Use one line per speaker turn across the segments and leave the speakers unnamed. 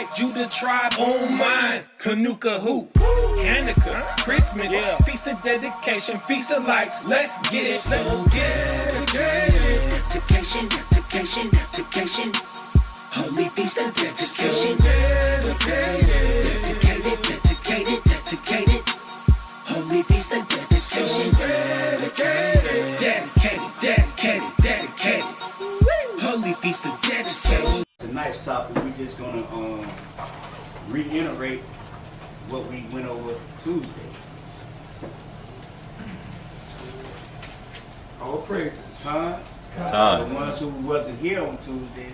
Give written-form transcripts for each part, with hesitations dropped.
Israelite, Judah tribe on mine. Hanukkah who? Hanukkah, Christmas, feast of dedication, feast of lights. Let's get it so dedicated. Dedication. Holy feast of dedication. Dedicated. Holy feast of dedication. Dedicated. Holy feast of dedication.
Tonight's topic, we're just gonna reiterate what we went over Tuesday.
All praises.
Son, the ones who wasn't here on Tuesday,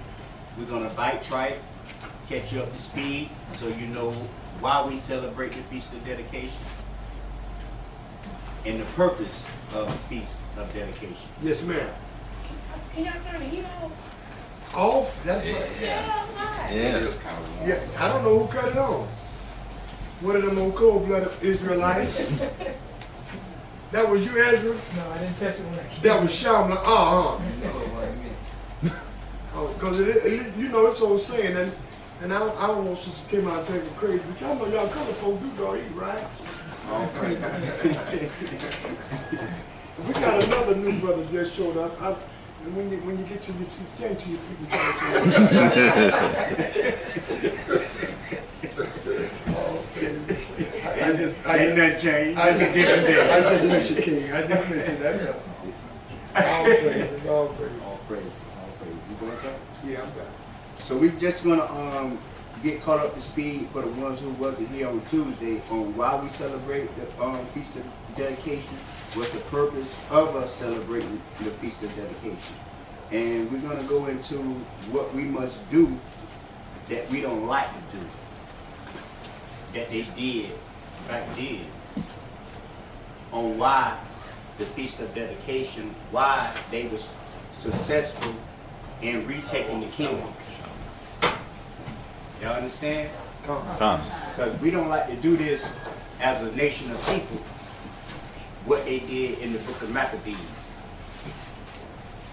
we're gonna bite trite, catch you up to speed, so you know why we celebrate the Feast of Dedication and the purpose of the Feast of Dedication.
Yes, ma'am.
Can y'all turn the heat off?
Off? That's right. Yeah. I don't know who cut it on. One of them old cold-blooded Israelites. That was you, Ezra?
No, I didn't touch it when I came.
That was Shamla. Because you know it's old saying, and I don't want Sister Tim out there going crazy, but y'all know y'all color folk do go eat, right? We got another new brother just showed up. And when you get to your gang to your people,
Ain't nothing changed.
I just miss you, King. I just miss you. That's all. All praise.
You going to?
Yeah, I'm back.
So we're just gonna get caught up to speed for the ones who wasn't here on Tuesday on why we celebrate the Feast of Dedication, what's the purpose of us celebrating the Feast of Dedication. And we're gonna go into what we must do that we don't like to do, that they did back then, on why the Feast of Dedication, why they was successful in retaking the kingdom. Y'all understand?
Come.
Because we don't like to do this as a nation of people, what they did in the book of Maccabees.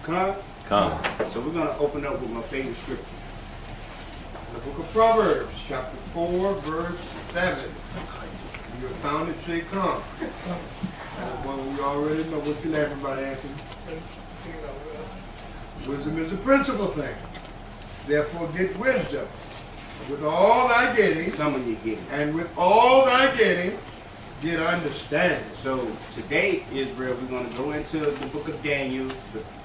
Come. So we're going to open up with my favorite scripture.
The book of Proverbs, chapter 4, verse 7. You have found it, say come. Well, we already know what you're laughing about, Anthony. Wisdom is the principal thing. Therefore get wisdom. With all thy getting,
Some of you get it.
and with all thy getting, get understanding.
So today, Israel, we're going to go into the book of Daniel,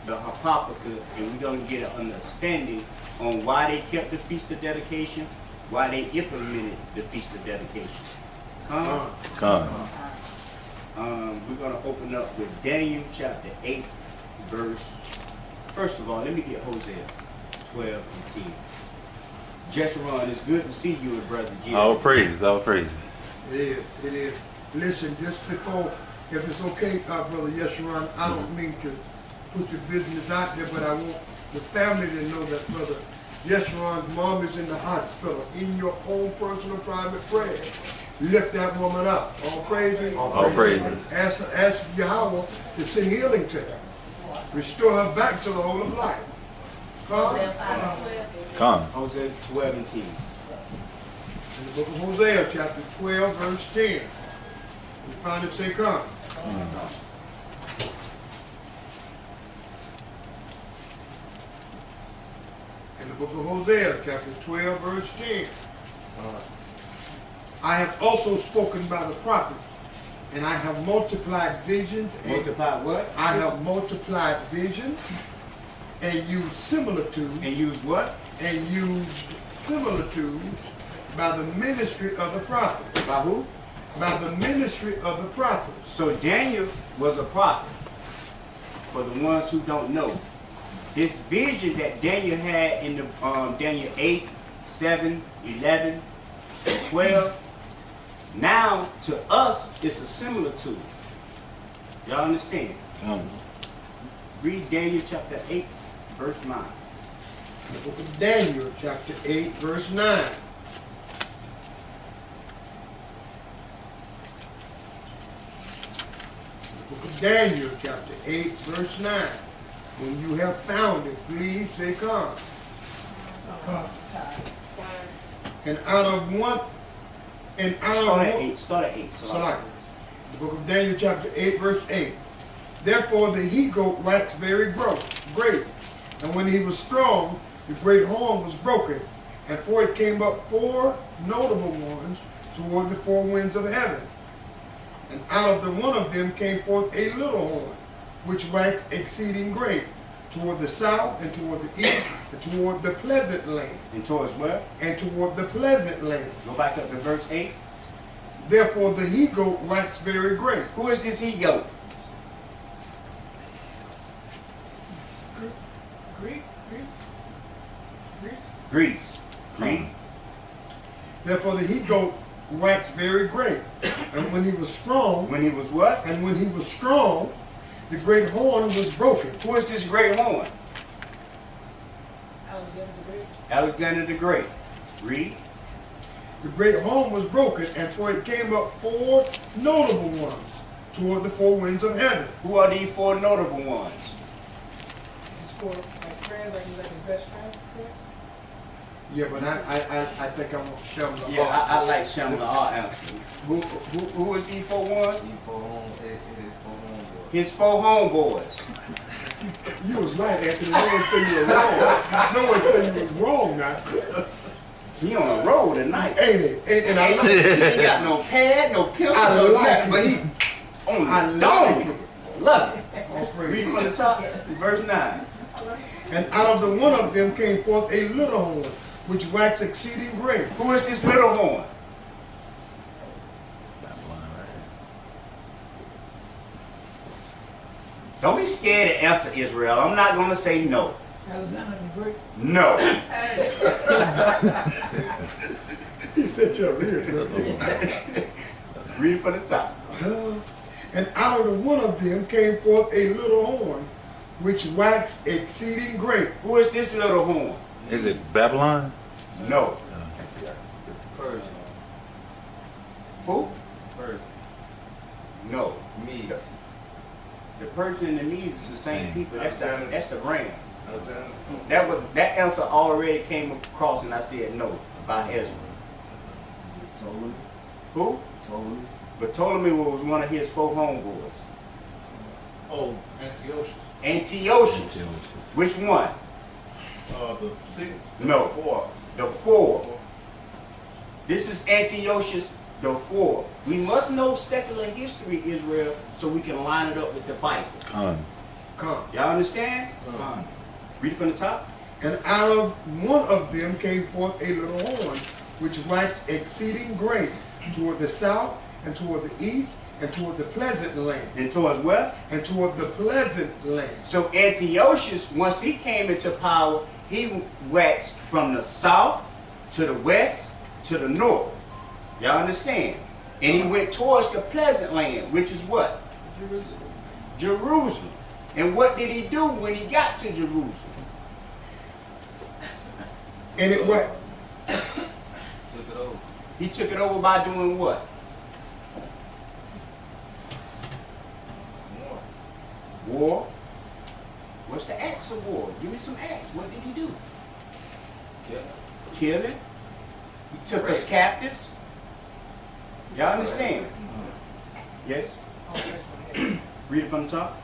the Apocrypha, and we're going to get an understanding on why they kept the Feast of Dedication, why they implemented the Feast of Dedication. We're going to open up with Daniel chapter 8, verse. First of all, let me get Hosea 12 and 10. Jeshurun, it's good to see you and Brother Jim.
All praise.
It is. Listen, just before, if it's okay, Brother Yeshurun, I don't mean to put your business out there, but I want the family to know that Brother Yeshurun's mom is in the hospital. In your own personal private prayer, lift that woman up. All praises.
All praises.
Ask Yahweh to send healing to her. Restore her back to the whole of life.
Come.
Hosea 12 and 10.
In the book of Hosea, chapter 12, verse 10. We find it say come. In the book of Hosea, chapter 12, verse 10. I have also spoken by the prophets, and I have multiplied visions.
Multiply what?
I have multiplied visions and used similitudes.
And use what?
And used similitudes by the ministry of the prophets.
By who?
By the ministry of the prophets.
So Daniel was a prophet. For the ones who don't know, this vision that Daniel had in the Daniel 8, 7, 11, and 12, now to us it's a similitude. Y'all understand? Read Daniel chapter 8, verse 9.
The book of Daniel, chapter 8, verse 9. The book of Daniel, chapter 8, verse 9. When you have found it, please say come. And out of one, and out
Start
of
at
one,
8. Start at 8.
Salaki. The book of Daniel chapter 8 verse 8. Therefore the he-goat waxed very great, and when he was strong, the great horn was broken, and for it came up 4 notable ones toward the 4 winds of heaven. And out of the one of them came forth a little horn, which waxed exceeding great, toward the south, and toward the east, and toward the pleasant land.
And towards where?
And toward the pleasant land.
Go back up to verse 8.
Therefore the he-goat waxed very great.
Who is this he-goat? Greece. Read.
Therefore the he-goat waxed very great, and when he was strong,
When he was what?
and when he was strong, the great horn was broken.
Who is this great horn?
Alexander the Great.
Alexander the Great. Read.
The great horn was broken, and for it came up 4 notable ones toward the 4 winds of heaven.
Who are these 4 notable ones?
His 4 like friends, like he's like his best friends. Correct?
Yeah, but I think I'm gonna show them the
Yeah,
heart.
I like Shamla our answer. Who is these 4 ones? His 4 homeboys.
You was right, Anthony. No one said you were wrong. No one said you was wrong now.
He on the road tonight.
Ain't it? And I like
He
it.
ain't got no pad, no pencil,
I
no
like
nothing, but
it.
he on the
I like
dome.
it.
Love it.
All praise.
Read from the top, verse 9.
And out of the one of them came forth a little horn, which waxed exceeding great.
Who is this little horn? Don't be scared to answer, Israel. I'm not going to say no.
Alexander the Great.
No.
He said you're real.
Read from the top.
And out of the one of them came forth a little horn, which waxed exceeding great.
Who is this little horn?
Is it Babylon?
No.
Persian.
Who?
Persian.
No.
Medes.
The Persian and the Medes is the same people. That's the ram.
Alexander.
That answer already came across, and I said no by Ezra.
Ptolemy.
Who?
Ptolemy.
But Ptolemy was one of his 4 homeboys.
Oh, Antiochus.
Antiochus. Which one?
The 6th.
No.
4th.
The 4. This is Antiochus the 4. We must know secular history, Israel, so we can line it up with the Bible.
Come.
Y'all understand? Read it from the top.
And out of one of them came forth a little horn, which waxed exceeding great, toward the south, and toward the east, and toward the pleasant land.
And towards where?
And toward the pleasant land.
So Antiochus, once he came into power, he waxed from the south to the west to the north. Y'all understand? And he went towards the pleasant land, which is what? Jerusalem. And what did he do when he got to Jerusalem?
And it what?
Took it over.
He took it over by doing what? War. What's the acts of war? Give me some acts. What did he do? Killing. He took us captives. Y'all understand? Yes? Read it from the top.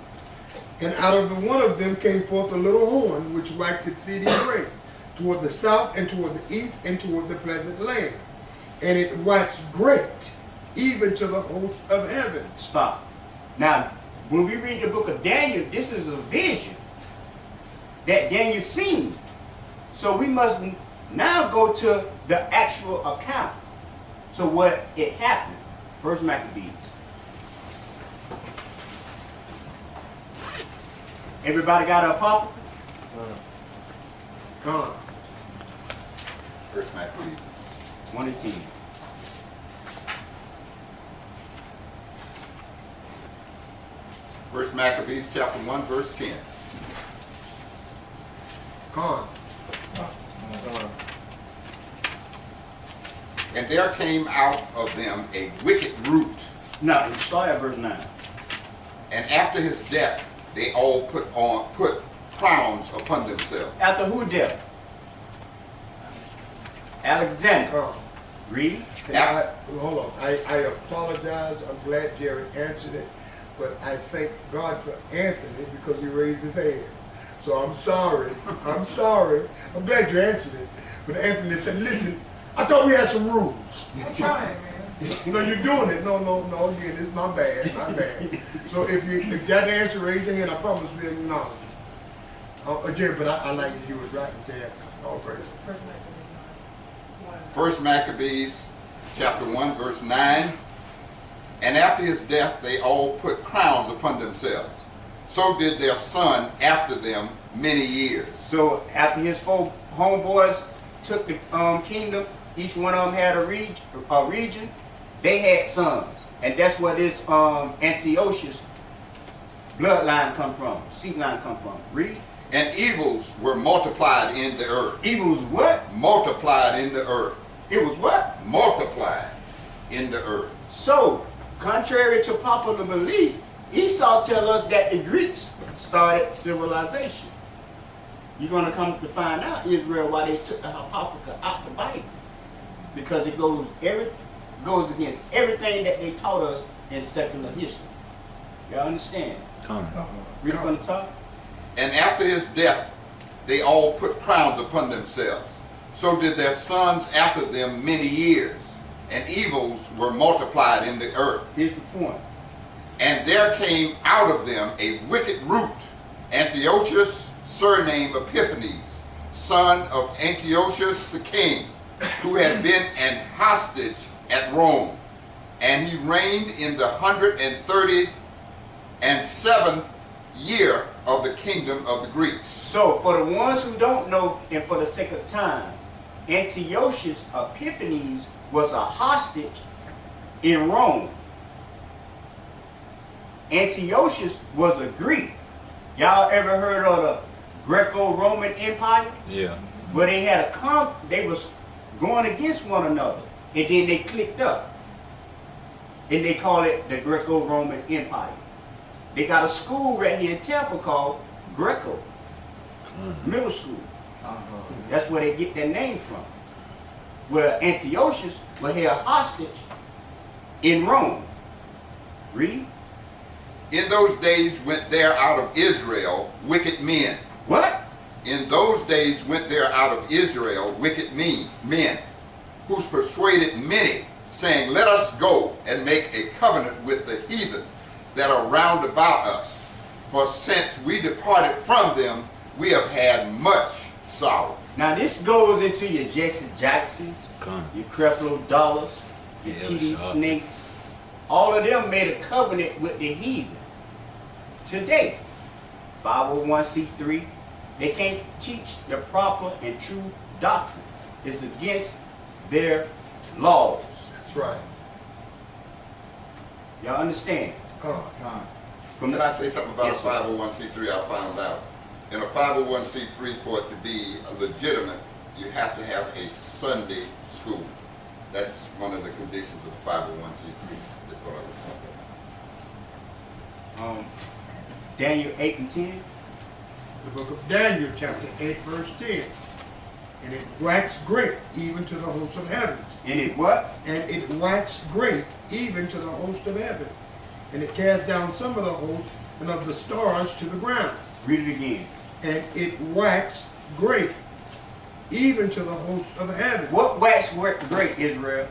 And out of the one of them came forth a little horn, which waxed exceeding great, toward the south, and toward the east, and toward the pleasant land. And it waxed great, even to the host of heaven.
Stop. Now, when we read the book of Daniel, this is a vision that Daniel seen. So we must now go to the actual account. So what it happened. First Maccabees. Everybody got an apocrypha?
Come.
First Maccabees.
1 and 10.
First Maccabees chapter 1 verse 10.
Come.
And there came out of them a wicked root,
Now, start at verse 9.
and after his death they all put crowns upon themselves.
After who death?
Alexander.
Come.
Read.
And hold on. I apologize. I'm glad Jerry answered it, but I thank God for Anthony because he raised his hand. So I'm sorry. I'm sorry. I'm glad you answered it. But Anthony said, listen, I thought we had some rules.
I'm trying, man.
No, you're doing it. No. Again, it's my bad. My bad. So if you got the answer, raise your hand. I promise we'll acknowledge it. Again, but I like that you was right with the answer. All praise.
First Maccabees chapter 1 verse 9. And after his death they all put crowns upon themselves. So did their son after them many years.
So after his four homeboys took the kingdom, each one of them had a region. They had sons, and that's where this Antiochus bloodline come from, seed line come from. Read.
And evils were multiplied in the earth.
Evils what?
Multiplied in the earth.
It was what?
Multiplied in the earth.
So, contrary to popular belief, Esau tell us that the Greeks started civilization. You're going to come to find out, Israel, why they took the Apocrypha out the Bible. Because it goes against everything that they taught us in secular history. Y'all understand? Read from the top.
And after his death they all put crowns upon themselves. So did their sons after them many years. And evils were multiplied in the earth.
Here's the point.
And there came out of them a wicked root, Antiochus, surnamed Epiphanes, son of Antiochus the king, who had been an hostage at Rome. And he reigned in the 137th year of the kingdom of the Greeks.
So, for the ones who don't know, and for the sake of time, Antiochus Epiphanes was a hostage in Rome. Antiochus was a Greek. Y'all ever heard of the Greco-Roman Empire?
Yeah.
Where they had they was going against one another, and then they clicked up, and they call it the Greco-Roman Empire. They got a school right here in Tampa called Greco Middle School. That's where they get their name from. Where Antiochus was held hostage in Rome. Read.
In those days went there out of Israel wicked men.
What?
In those days went there out of Israel wicked men, who persuaded many, saying, let us go and make a covenant with the heathen that are round about us. For since we departed from them, we have had much sorrow.
Now this goes into your Jesse Jacksons, your Creflo Dollars, your TD Snakes. All of them made a covenant with the heathen. Today, 501c3, they can't teach the proper and true doctrine. It's against their laws.
That's right.
Y'all understand?
Come on.
From
Can I say something about
Yes,
a 501c3 I found out? In a 501c3, for it to be legitimate, you have to have a Sunday school. That's one of the conditions of the 501c3. That's what I was talking about.
Daniel 8 and 10.
The book of Daniel, chapter 8, verse 10. And it waxed great even to the host of heavens.
And it what?
And it waxed great even to the host of heaven. And it cast down some of the host and of the stars to the ground.
Read it again.
And it waxed great even to the host of heaven.
What waxed great, Israel?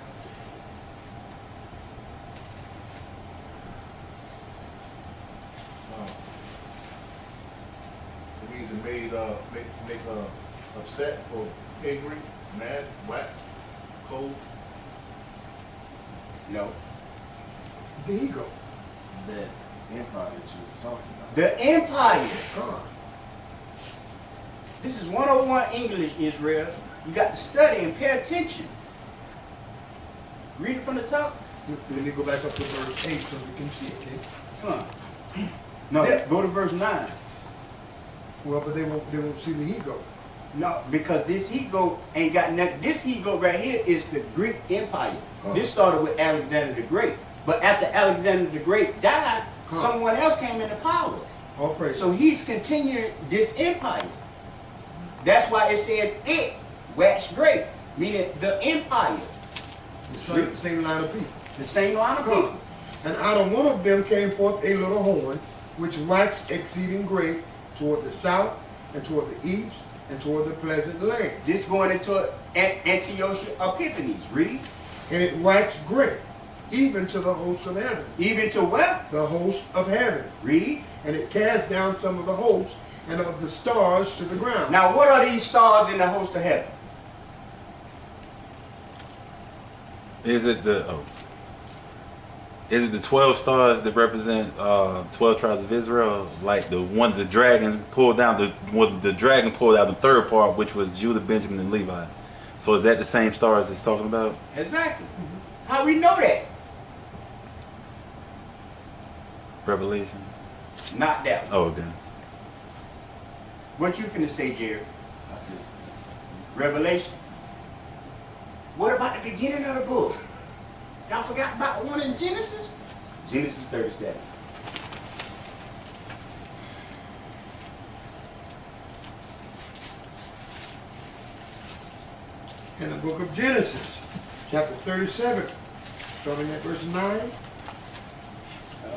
It means it made make upset or angry, mad, waxed, cold.
No.
The ego.
That empire that you was talking about.
The empire.
Come on.
This is 101 English, Israel. You got to study and pay attention. Read it from the top.
Let me go back up to verse 8 so we can see it, okay?
Come on. No,
Yeah.
go to verse 9.
Well, but they won't see the ego.
No, because this he-goat ain't got nothing. This he-goat right here is the Greek Empire.
Oh.
This started with Alexander the Great. But after Alexander the Great died, someone else came into power.
All praise.
So he's continuing this empire. That's why it said it waxed great. Meaning the empire.
The same line of people.
The same line of people.
And out of one of them came forth a little horn, which waxed exceeding great toward the south, and toward the east, and toward the pleasant land.
This going into Antiochus Epiphanes. Read.
And it waxed great, even to the host of heaven.
Even to what?
The host of heaven.
Read.
And it cast down some of the hosts and of the stars to the ground.
Now what are these stars in the host of heaven?
Is it the 12 stars that represent 12 tribes of Israel? Like the one the dragon pulled down the dragon pulled out the third part, which was Judah, Benjamin, and Levi. So is that the same stars it's talking about?
Exactly. How we know that?
Revelations.
Not that one.
Oh, okay.
What you finna say, Jerry? Revelation. What about the beginning of the book? Y'all forgot about the one in Genesis? Genesis 37.
In the book of Genesis, chapter 37, starting at verse 9.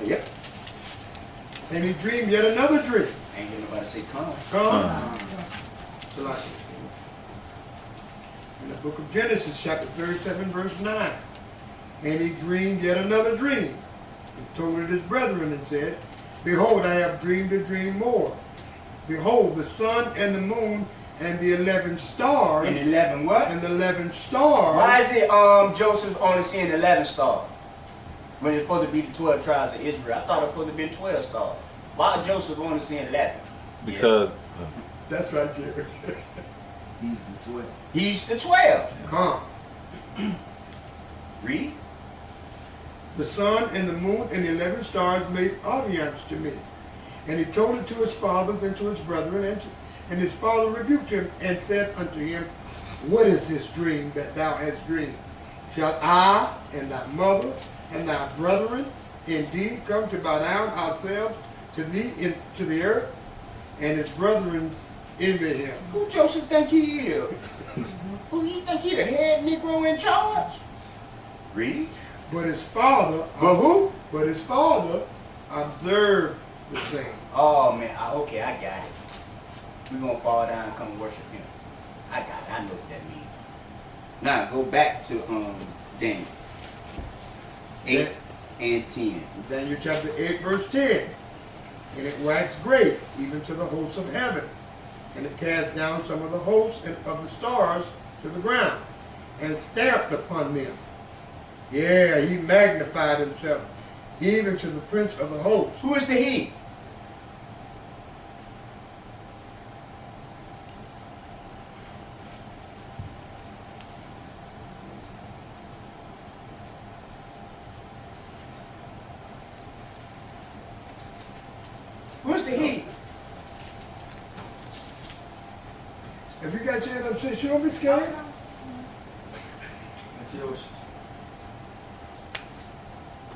Yep.
And he dreamed yet another dream.
Ain't hear nobody say come.
Come. So like it. In the book of Genesis, chapter 37, verse 9. And he dreamed yet another dream, and told it his brethren, and said, Behold, I have dreamed a dream more. Behold, the sun and the moon and the 11 stars.
And 11 what?
And the 11 stars.
Why is it Joseph only seeing 11 stars? When it's supposed to be the 12 tribes of Israel. I thought it was supposed to be 12 stars. Why is Joseph only seeing 11?
Because
That's right, Jerry.
He's the 12.
He's the 12.
Come.
Read.
The sun and the moon and the 11 stars made audience to me. And he told it to his fathers and to his brethren, and his father rebuked him and said unto him, What is this dream that thou hast dreamed? Shall I and thy mother and thy brethren indeed come to bow down ourselves to thee into the earth? And his brethren envied him.
Who Joseph think he is? Who he think he the head Negro in charge? Read.
But his father,
But who?
But his father observed the same.
Oh man, okay, I got it. We're gonna fall down and come worship him. I got it, I know what that means. Now go back to Daniel 8 and 10.
Daniel chapter 8, verse 10. And it waxed great, even to the hosts of heaven. And it cast down some of the hosts and of the stars to the ground, and stamped upon them. Yeah, he magnified himself, even to the prince of the host.
Who is the he? Who's the he?
If you got your head up, sis, you don't be scared.
Antiochus.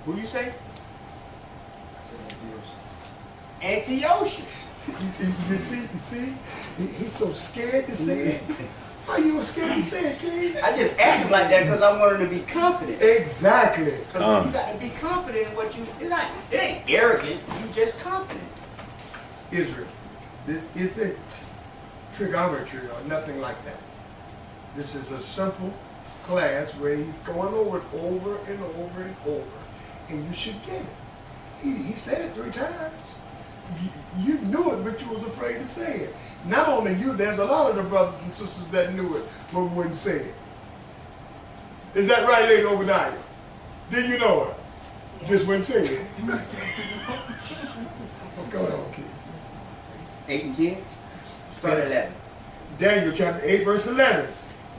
Who you say?
I said
Antiochus.
Antiochus.
You see, he's so scared to say it. Why you scared to say it, King?
I just asked him like that because I want him to be confident.
Exactly.
Because you got to be confident in what you. It ain't arrogant. You just confident.
Israel, this isn't trigonometry or nothing like that. This is a simple class where he's going over it over and over and over, and you should get it. He said it 3 times. You knew it, but you was afraid to say it. Not only you, there's a lot of the brothers and sisters that knew it, but wouldn't say it. Is that right, Lady Obadiah? Did you know her? Yeah. Just wouldn't say it. What's going on, kid?
8 and 10? Start at 11.
Daniel chapter 8, verse 11.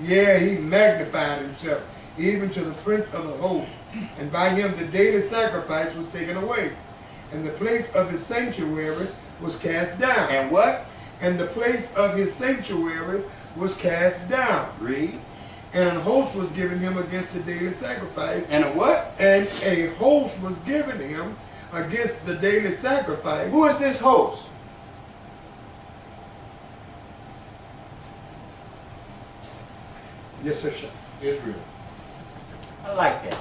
Yeah, he magnified himself, even to the prince of the host. And by him the daily sacrifice was taken away. And the place of his sanctuary was cast down.
And what?
And the place of his sanctuary was cast down.
Read.
And a host was given him against the daily sacrifice.
And a what?
And a host was given him against the daily sacrifice.
Who is this host?
Yes, sir, sir.
Israel.
I like that.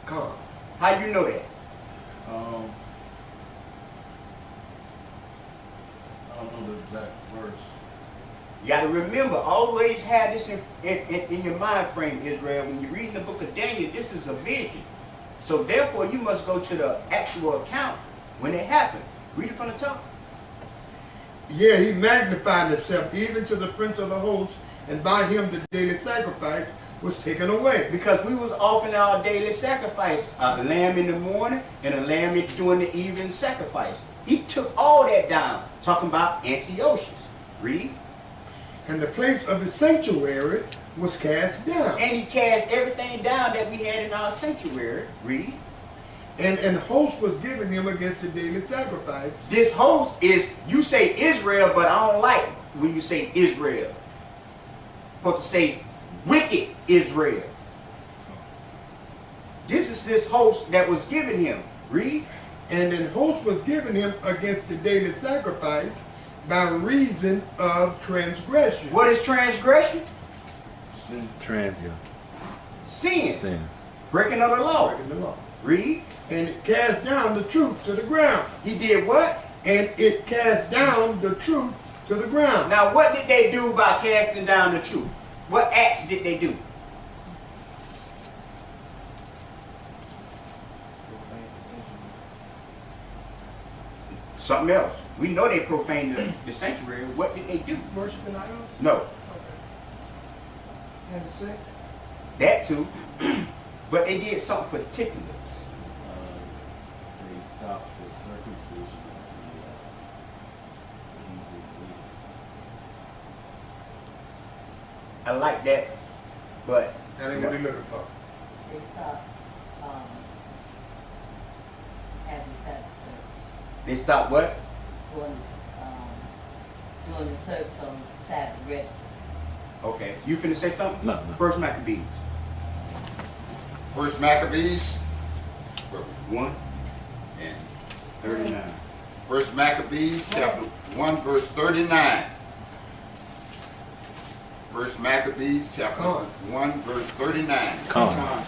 Come.
How you know that?
I don't know the exact verse.
You got to remember, always have this in your mind frame, Israel. When you're reading the book of Daniel, this is a vision. So therefore, you must go to the actual account when it happened. Read it from the top.
Yeah, he magnified himself even to the prince of the host, and by him the daily sacrifice was taken away.
Because we was offering our daily sacrifice, a lamb in the morning and a lamb during the evening sacrifice. He took all that down, talking about Antiochus. Read.
And the place of his sanctuary was cast down.
And he cast everything down that we had in our sanctuary. Read.
And an host was given him against the daily sacrifice.
This host is, you say Israel, but I don't like when you say Israel. You're supposed to say wicked Israel. This is this host that was given him. Read.
And an host was given him against the daily sacrifice by reason of transgression.
What is transgression?
Sin.
Sin.
Sin.
Breaking of the law.
Breaking the law.
Read.
And it cast down the truth to the ground.
He did what?
And it cast down the truth to the ground.
Now what did they do by casting down the truth? What acts did they do? Something else. We know they profaned the sanctuary. What did they do?
Worshiping idols?
No.
Okay. Having sex?
That too. But they did something particular.
They stopped the circumcision of the Hebrew women.
I like that. But
That ain't what they're looking for.
They stopped having Sabbath service.
they stopped what?
Doing the service on Sabbath rest.
Okay. You finna say something?
No.
First Maccabees.
First Maccabees,
1
and
39.
First Maccabees, chapter 1, verse 39. First Maccabees, chapter
Come on.
1, verse 39.
Come on.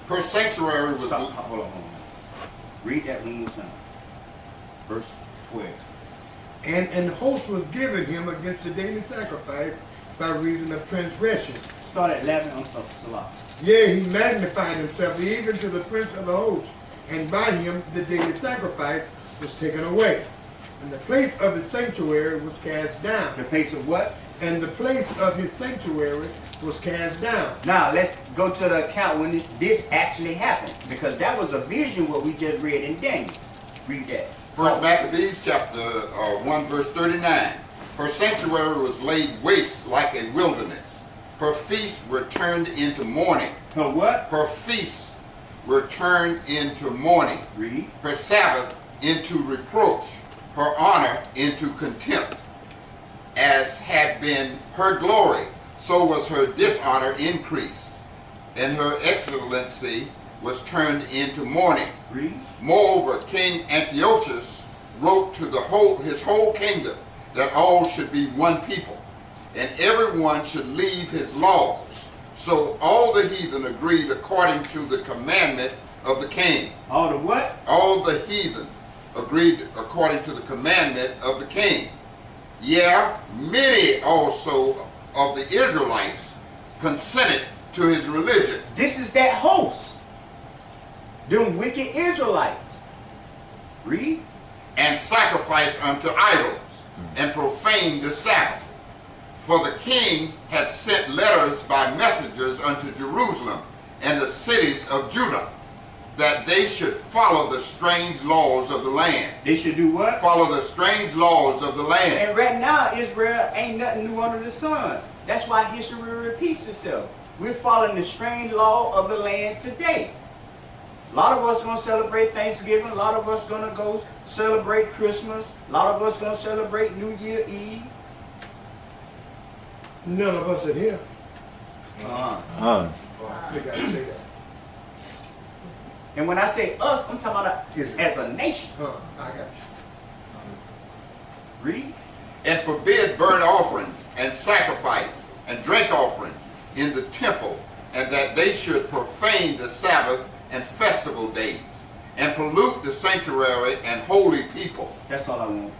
Her sanctuary was
Stop. Hold on. Read that one more time. Verse 12.
And an host was given him against the daily sacrifice by reason of transgression.
Start at 11 on Salah.
Yea, he magnified himself even to the prince of the host, and by him the daily sacrifice was taken away. And the place of his sanctuary was cast down.
The place of what?
And the place of his sanctuary was cast down.
Now let's go to the account when this actually happened, because that was a vision what we just read in Daniel. Read that.
First Maccabees, chapter 1, verse 39. Her sanctuary was laid waste like a wilderness. Her feasts were turned into mourning.
Her what?
Her feasts were turned into mourning.
Read.
Her Sabbath into reproach. Her honor into contempt. As had been her glory, so was her dishonor increased. And her excellency was turned into mourning.
Read.
Moreover, King Antiochus wrote to his whole kingdom that all should be one people, and everyone should leave his laws. So all the heathen agreed according to the commandment of the king.
All the what?
All the heathen agreed according to the commandment of the king. Yeah, many also of the Israelites consented to his religion.
This is that host. Them wicked Israelites. Read.
And sacrificed unto idols, and profaned the Sabbath. For the king had sent letters by messengers unto Jerusalem and the cities of Judah, that they should follow the strange laws of the land.
They should do what?
Follow the strange laws of the land.
And right now, Israel ain't nothing new under the sun. That's why history repeats itself. We're following the strange law of the land today. A lot of us going to celebrate Thanksgiving. A lot of us going to go celebrate Christmas. A lot of us going to celebrate New Year Eve.
None of us are here. I think I say that.
And when I say us, I'm talking about
Israel.
as a nation.
I got you.
Read.
And forbid burnt offerings and sacrifice and drink offerings in the temple, and that they should profane the Sabbath and festival days, and pollute the sanctuary and holy people.
That's all I want.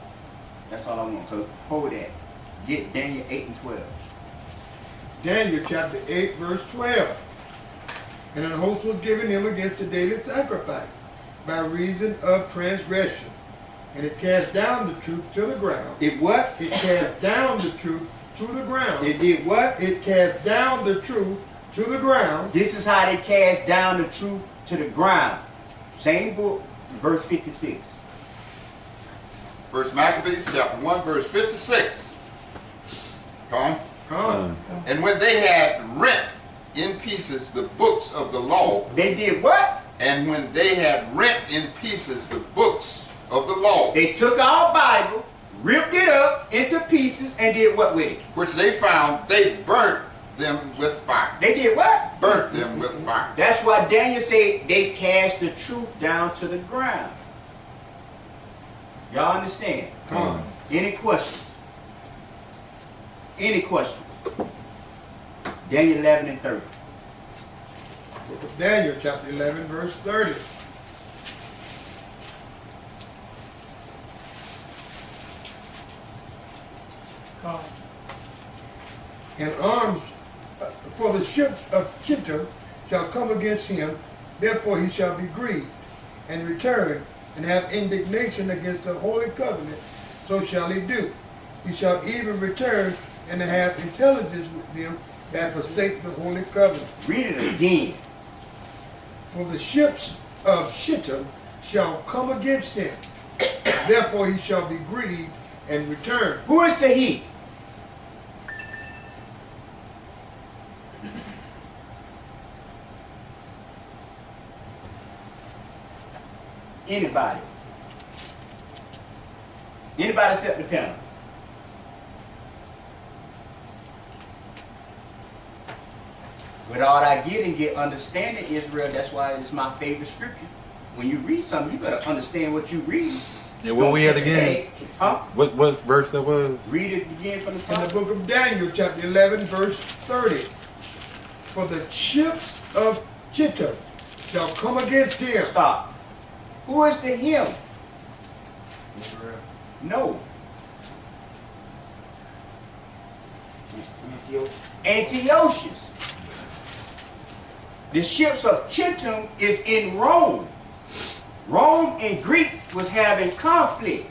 That's all I want. So hold that. Get Daniel 8 and 12.
Daniel chapter 8, verse 12. And an host was given him against the daily sacrifice by reason of transgression. And it cast down the truth to the ground.
It what?
It cast down the truth to the ground.
It did what?
It cast down the truth to the ground.
This is how they cast down the truth to the ground. Same book, verse 56.
First Maccabees chapter 1 verse 56. Come on. And when they had rent in pieces the books of the law.
They did what?
And when they had rent in pieces the books of the law.
They took our Bible, ripped it up into pieces, and did what with it?
Which they found, they burnt them with fire.
They did what?
Burnt them with fire.
That's why Daniel said they cast the truth down to the ground. Y'all understand?
Come on.
Any questions? Any questions? Daniel 11 and 30.
Book of Daniel chapter 11, verse 30. And arms for the ships of Chittim shall come against him, therefore he shall be grieved, and return, and have indignation against the holy covenant, so shall he do. He shall even return, and have intelligence with them that forsake the holy covenant.
Read it again.
For the ships of Shittim shall come against him, therefore he shall be grieved, and return.
Who is the he? Anybody. Anybody except the panel. With all I get and get understanding, Israel, that's why it's my favorite scripture. When you read something, you better understand what you read.
Yeah, what we had again?
Huh?
What verse that was?
Read it again from the
In
top.
the book of Daniel, chapter 11, verse 30. For the ships of Chittim shall come against him.
Stop. Who is the him?
Israel.
No. Antiochus. The ships of Chittim is in Rome. Rome and Greek was having conflict.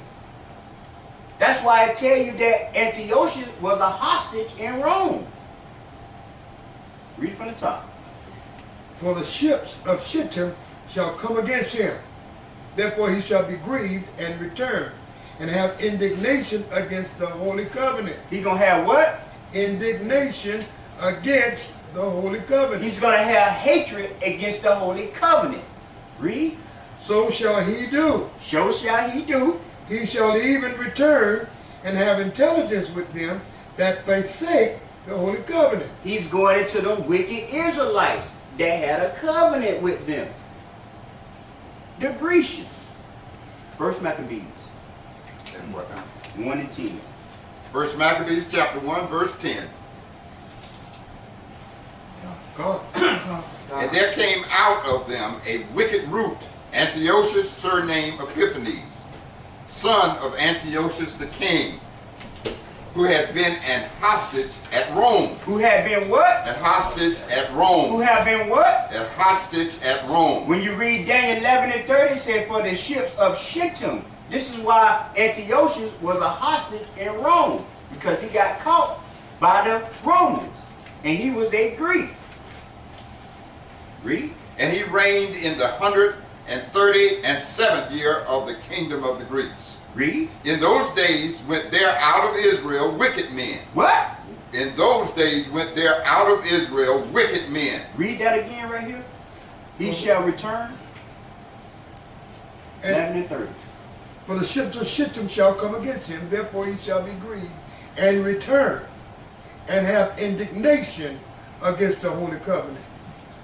That's why I tell you that Antiochus was a hostage in Rome. Read from the top.
For the ships of Shittim shall come against him. Therefore he shall be grieved and return, and have indignation against the holy covenant.
He gonna have what?
Indignation against the holy covenant.
He's gonna have hatred against the holy covenant. Read.
So shall he do.
So shall he do.
He shall even return, and have intelligence with them that forsake the holy covenant.
He's going into the wicked Israelites that had a covenant with them. The Grecians. First Maccabees
And what now?
1 and 10.
First Maccabees chapter 1 verse 10.
Come on.
And there came out of them a wicked root, Antiochus surnamed Epiphanes, son of Antiochus the king, who had been an hostage at Rome.
Who had been what?
An hostage at
Who
Rome.
have been what?
A hostage at Rome.
When you read Daniel 11 and 30, it said for the ships of Shittim. This is why Antiochus was a hostage in Rome, because he got caught by the Romans, and he was a Greek. Read.
And he reigned in the 137th year of the kingdom of the Greeks.
Read.
In those days went there out of Israel wicked men.
What?
In those days went there out of Israel wicked men.
Read that again right here. He shall return. 11 and 30.
For the ships of Shittim shall come against him, therefore he shall be grieved, and return, and have indignation against the holy covenant.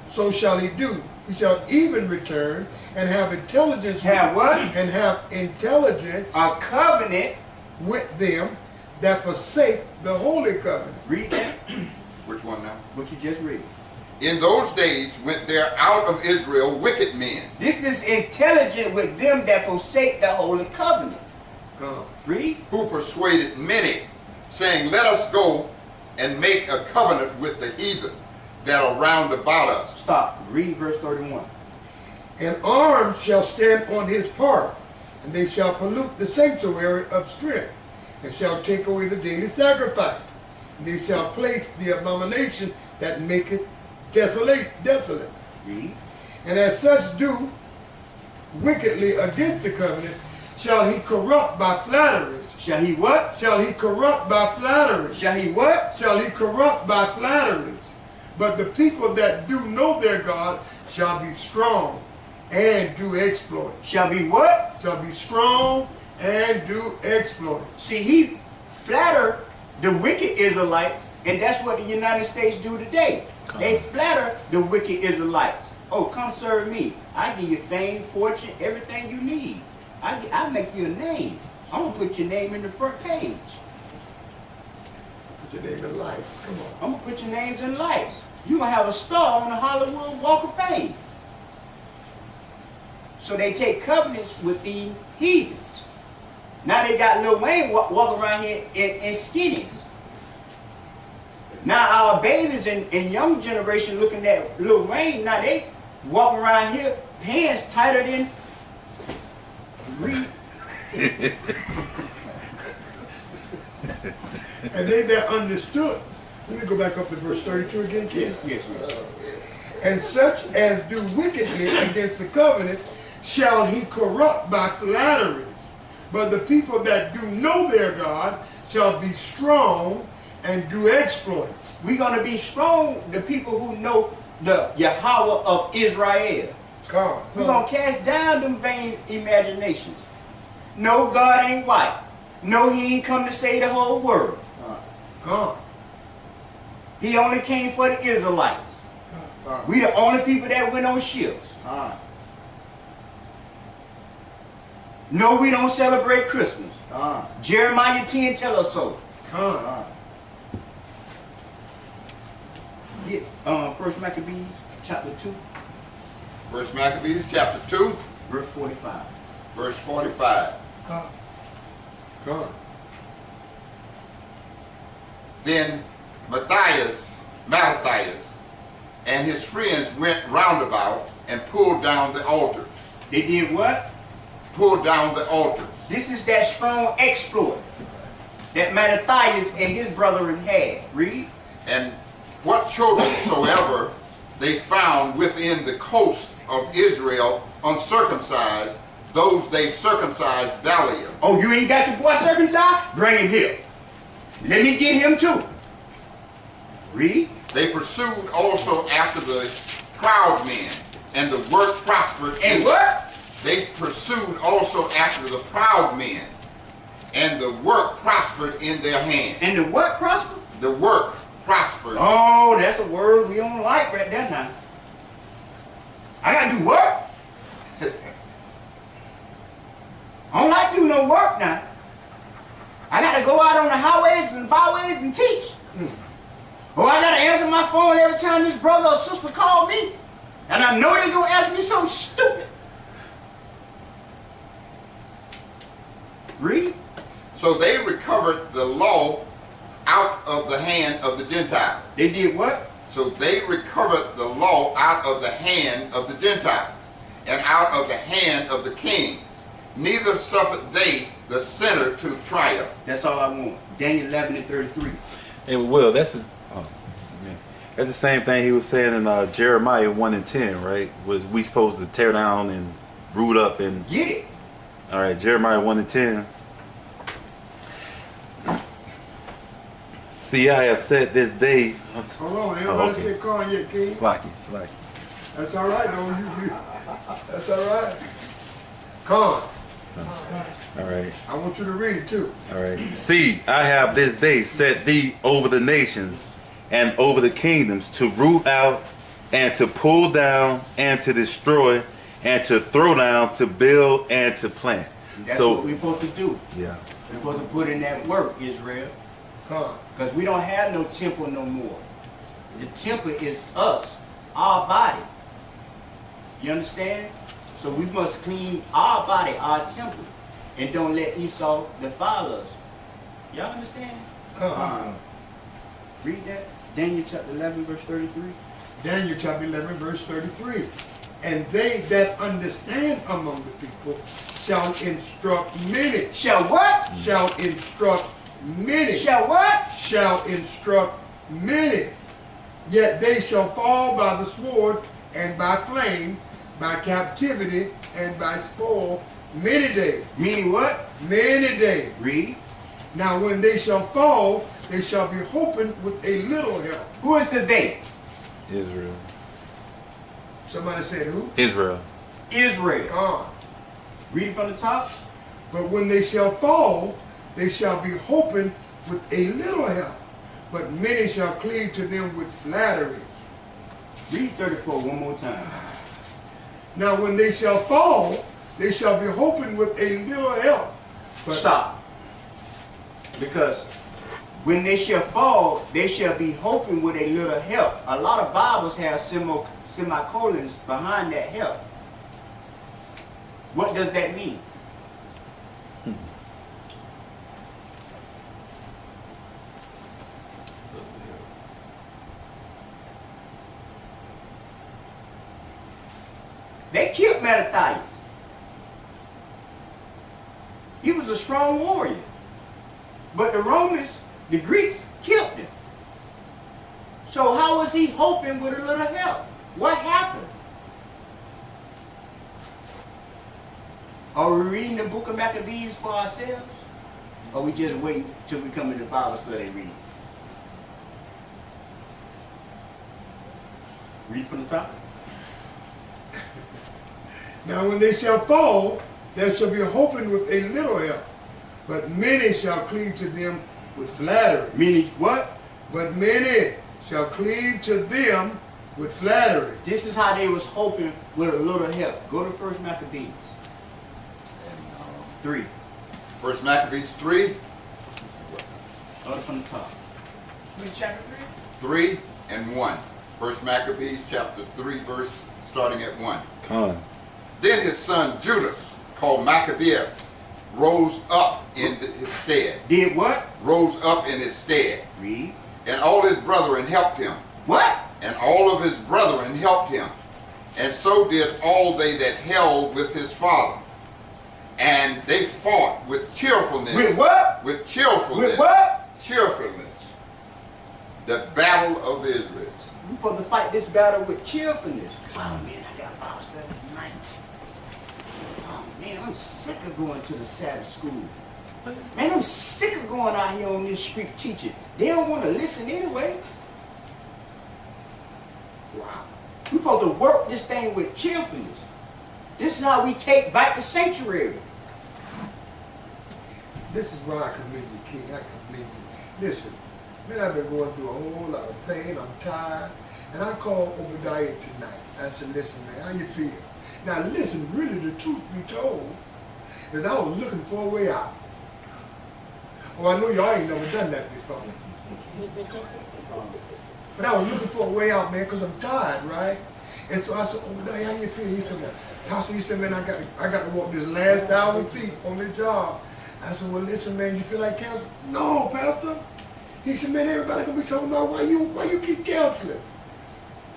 So shall he do. He shall even return, and have intelligence.
Have what?
And have intelligence
A covenant.
with them that forsake the holy covenant.
Read that.
Which one now?
What you just read.
In those days went there out of Israel wicked men.
This is intelligent with them that forsake the holy covenant. Read.
Who persuaded many, saying, let us go and make a covenant with the heathen that are round about us.
Stop. Read verse 31.
And arms shall stand on his part, and they shall pollute the sanctuary of strength, and shall take away the daily sacrifice. And they shall place the abomination that maketh desolate.
Read.
And as such do wickedly against the covenant, shall he corrupt by flatteries.
Shall he what?
Shall he corrupt by flatteries.
Shall he what?
Shall he corrupt by flatteries. But the people that do know their God shall be strong and do exploits.
Shall be what?
Shall be strong and do exploits.
See, he flatter the wicked Israelites, and that's what the United States do today. They flatter the wicked Israelites. Oh, come serve me. I give you fame, fortune, everything you need. I make you a name. I'm going to put your name in the front page.
Put your name in lights. Come on.
I'm going to put your names in lights. You're going to have a star on the Hollywood Walk of Fame. So they take covenants with the heathens. Now they got Lil Wayne walking around here in skinnies. Now our babies and young generation looking at Lil Wayne, now they walking around here pants tighter than
And they that understood. Let me go back up to verse 32 again, Ken.
Yes.
And such as do wickedly against the covenant shall he corrupt by flatteries. But the people that do know their God shall be strong and do exploits.
We're going to be strong, the people who know the Yahweh of Israel. We're going to cast down them vain imaginations. No, God ain't white. No, he ain't come to save the whole world.
God.
He only came for the Israelites. We the only people that went on ships. No, we don't celebrate Christmas. Jeremiah 10 tell us so. Get 1 Maccabees chapter 2.
1 Maccabees chapter 2,
verse 45.
Verse 45.
God.
Then Mattathias, and his friends went roundabout and pulled down the altars.
They did what?
Pulled down the altars.
This is that strong exploit that Mattathias and his brethren had. Read.
And what children soever they found within the coast of Israel uncircumcised, those they circumcised daily.
Oh, you ain't got your boy circumcised? Bring him here. Let me get him too. Read.
They pursued also after the proud men, and the work prospered.
And what?
They pursued also after the proud men, and the work prospered in their hand.
And the what prospered?
The work prospered.
Oh, that's a word we don't like right there now. I gotta do work? I don't like to do no work now. I gotta go out on the highways and byways and teach. Or I gotta answer my phone every time this brother or sister call me. And I know they're gonna ask me something stupid. Read.
So they recovered the law out of the hand of the Gentiles.
They did what?
So they recovered the law out of the hand of the Gentiles, and out of the hand of the kings. Neither suffered they the sinner to triumph.
That's all I want. Daniel 11 and 33.
Hey, Will, that's the same thing he was saying in Jeremiah 1 and 10, right? Was we supposed to tear down and root up and
get it?
All right, Jeremiah 1 and 10. See, I have set this day.
Hold on, ain't nobody said call yet, King.
Slacky.
That's all right, though. You. That's all right. Con.
All right.
I want you to read it too.
All right. See, I have this day set thee over the nations and over the kingdoms to root out and to pull down and to destroy and to throw down, to build and to plant.
That's what we're supposed to do.
Yeah.
We're supposed to put in that work, Israel. Because we don't have no temple no more. The temple is us, our body. You understand? So we must clean our body, our temple, and don't let Esau defile us. Y'all understand? Read that. Daniel chapter 11, verse 33.
Daniel chapter 11, verse 33. And they that understand among the people shall instruct many.
Shall what?
Shall instruct many.
Shall what?
Shall instruct many. Yet they shall fall by the sword and by flame, by captivity and by spoil many days.
Meaning what?
Many days.
Read.
Now when they shall fall, they shall be hoping with a little help.
Who is the they?
Israel.
Somebody said who?
Israel.
Israel.
God.
Read it from the top.
But when they shall fall, they shall be hoping with a little help. But many shall cleave to them with flatteries.
Read 34 one more time.
Now when they shall fall, they shall be hoping with a little help. But
Stop. Because when they shall fall, they shall be hoping with a little help. A lot of Bibles have semicolons behind that help. What does that mean? They killed Mattathias. He was a strong warrior. But the Romans, the Greeks, killed him. So how was he hoping with a little help? What happened? Are we reading the book of Maccabees for ourselves? Or we just waiting till we come to the Bible study and read? Read from the top.
now when they shall fall, they shall be hoping with a little help. But many shall cleave to them with flattery.
Meaning what?
But many shall cleave to them with flattery.
This is how they was hoping with a little help. Go to 1 Maccabees 3.
First Maccabees 3,
Start from the top.
Read chapter 3.
3 and 1. First Maccabees chapter 3, verse starting at 1.
Con.
Then his son Judas, called Maccabeus, rose up in his stead.
Did what?
Rose up in his stead.
Read.
And all his brethren helped him.
What?
And all of his brethren helped him. And so did all they that held with his father. And they fought with cheerfulness.
With what?
With cheerfulness.
With what?
Cheerfulness. The battle of Israel.
We're supposed to fight this battle with cheerfulness. Oh man, I got Bible study tonight. Oh man, I'm sick of going to the Sabbath school. Man, I'm sick of going out here on this street teaching. They don't want to listen anyway. Wow. We're supposed to work this thing with cheerfulness. This is how we take back the sanctuary.
This is why I commend you, King. I commend you. Listen, man, I've been going through a whole lot of pain. I'm tired. And I called Obadiah tonight. I said, listen, man, how you feel? Now, listen, really, the truth be told, is I was looking for a way out. Oh, I know y'all ain't never done that before. But I was looking for a way out, man, because I'm tired, right? And so I said, Obadiah, how you feel? He said, man, I got to walk this last 1,000 feet on this job. I said, well, listen, man, you feel like counseling? No, Pastor. He said, man, everybody gonna be talking about why you keep counseling.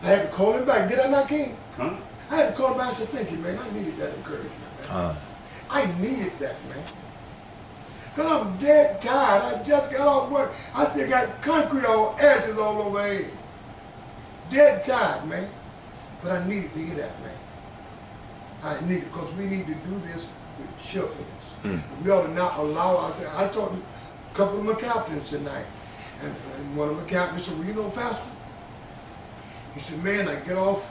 I had to call him back. Did I not, King?
Huh?
I had to call him back and say, thank you, man. I needed that encouragement, man. I needed that, man. Because I'm dead tired. I just got off work. I still got concrete on ashes all over my head. Dead tired, man. But I needed to hear that, man. I needed, because we need to do this with cheerfulness. We ought to not allow ourselves. I talked to a couple of my captains tonight. And one of my captains said, well, you know, Pastor, he said, man, I get off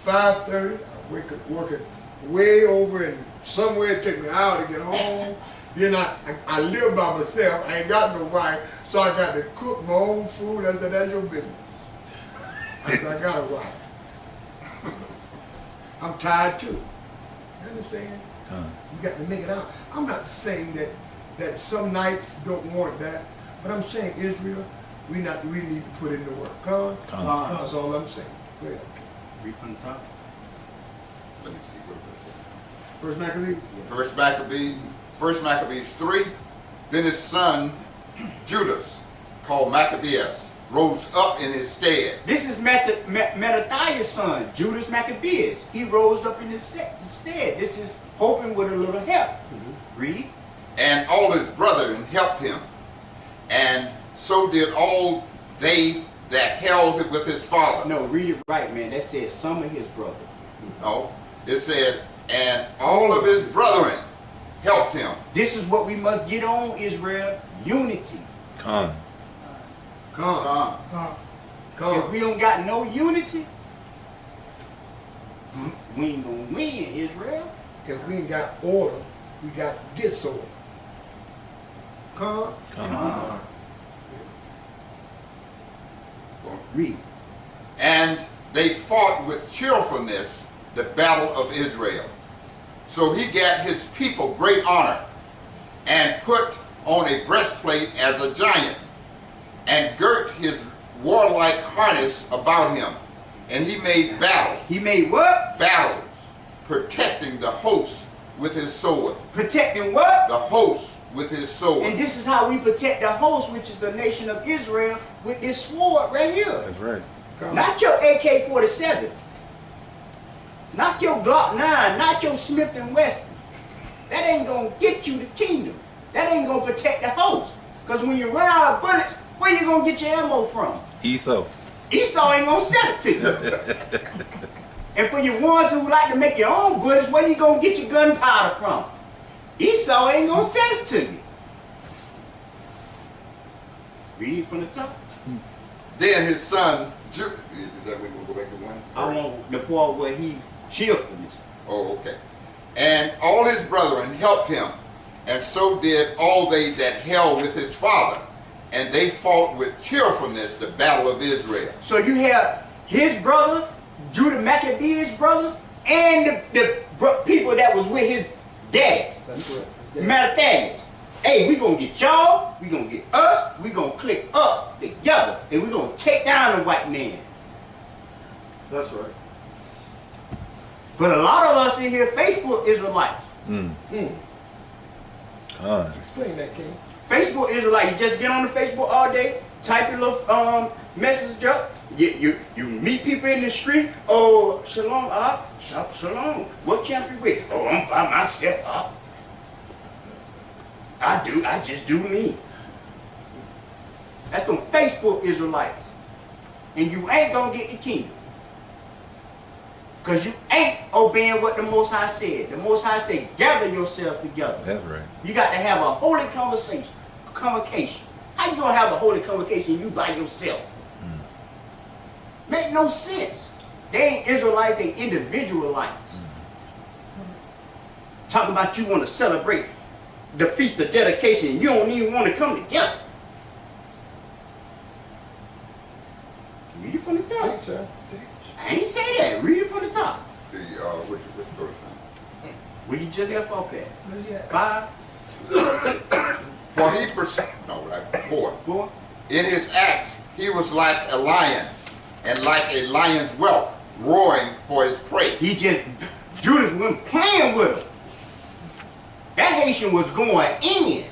at 5:30. I wake up working way over, and somewhere it took me an hour to get home. Then I live by myself. I ain't got no wife, so I got to cook my own food. I said, that's your business. I said, I got a wife. I'm tired too. You understand? You got to make it out. I'm not saying that some nights don't want that, but I'm saying, Israel, we need to put in the work. Con?
Con.
That's all I'm saying. Go ahead.
Read from the top.
Let me see what it
First Maccabees?
is. First Maccabees 3. Then his son Judas, called Maccabeus, rose up in his stead.
This is Mattathias' son, Judas Maccabeus. He rose up in his stead. This is hoping with a little help. Read.
And all his brethren helped him. And so did all they that held with his father.
No, read it right, man. That said some of his brothers.
No, it said, and all of his brethren helped him.
This is what we must get on, Israel. Unity.
Con.
Con.
If we don't got no unity, we ain't gonna win, Israel.
If we ain't got order, we got disorder. Con.
Read.
And they fought with cheerfulness the battle of Israel. So he got his people great honor, and put on a breastplate as a giant, and girt his warlike harness about him. And he made battle.
He made what?
Battles, protecting the host with his sword.
Protecting what?
The host with his sword.
And this is how we protect the host, which is the nation of Israel, with this sword right here.
That's right.
Con.
Not your AK-47. Not your Glock 9. Not your Smith & Wesson. That ain't going to get you the kingdom. That ain't going to protect the host. Because when you run out of bullets, where you going to get your ammo from?
Esau.
Esau ain't going to sell it to you. And for you ones who like to make your own bullets, where you going to get your gunpowder from? Esau ain't going to sell it to you. Read from the top.
Then his son Judas. Is that when we'll go back to one?
I want the part where he cheerfulness.
Oh, okay. And all his brethren helped him, and so did all they that held with his father. And they fought with cheerfulness the battle of Israel.
So you have his brother, Judah Maccabeus brothers, and the people that was with his daddies.
That's correct.
Mattathias. Hey, we gonna get y'all, we gonna get us, we gonna click up together, and we gonna take down the white man.
That's right.
But a lot of us in here, Facebook Israelites.
Con.
Explain that, King.
Facebook Israelite, you just get on the Facebook all day, type your little message up. You meet people in the street. Oh, shalom, shalom. What camp you with? Oh, I'm by myself. I just do me. That's them Facebook Israelites. And you ain't gonna get the kingdom. Because you ain't obeying what the Most High said. The Most High said, gather yourself together.
That's right.
You got to have a holy convocation. How you gonna have a holy convocation you by yourself? Make no sense. They ain't Israelites, they individualites. Talking about you want to celebrate the feast of dedication, you don't even want to come together. Read it from the top.
Teach, sir. Teach.
I ain't say that. Read it from the top.
Which verse now?
Where you just left off at?
Where's that?
5,
For he four.
4.
In his acts he was like a lion, and like a lion's whelp, roaring for his prey.
Judas wasn't playing with him. That Haitian was going in.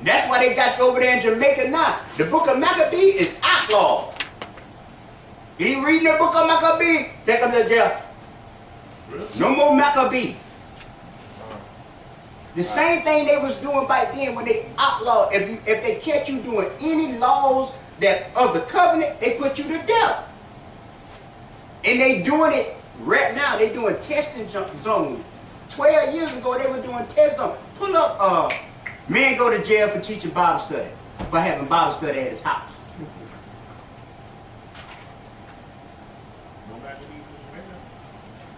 That's why they got you over there in Jamaica now. The book of Maccabees is outlawed. You reading the book of Maccabees, take them to jail. No more Maccabee. The same thing they was doing back then when they outlawed. If they catch you doing any laws that of the covenant, they put you to death. And they doing it right now. They doing testing zones. 12 years ago, they were doing test zones. Pull up, man go to jail for teaching Bible study, for having Bible study at his house.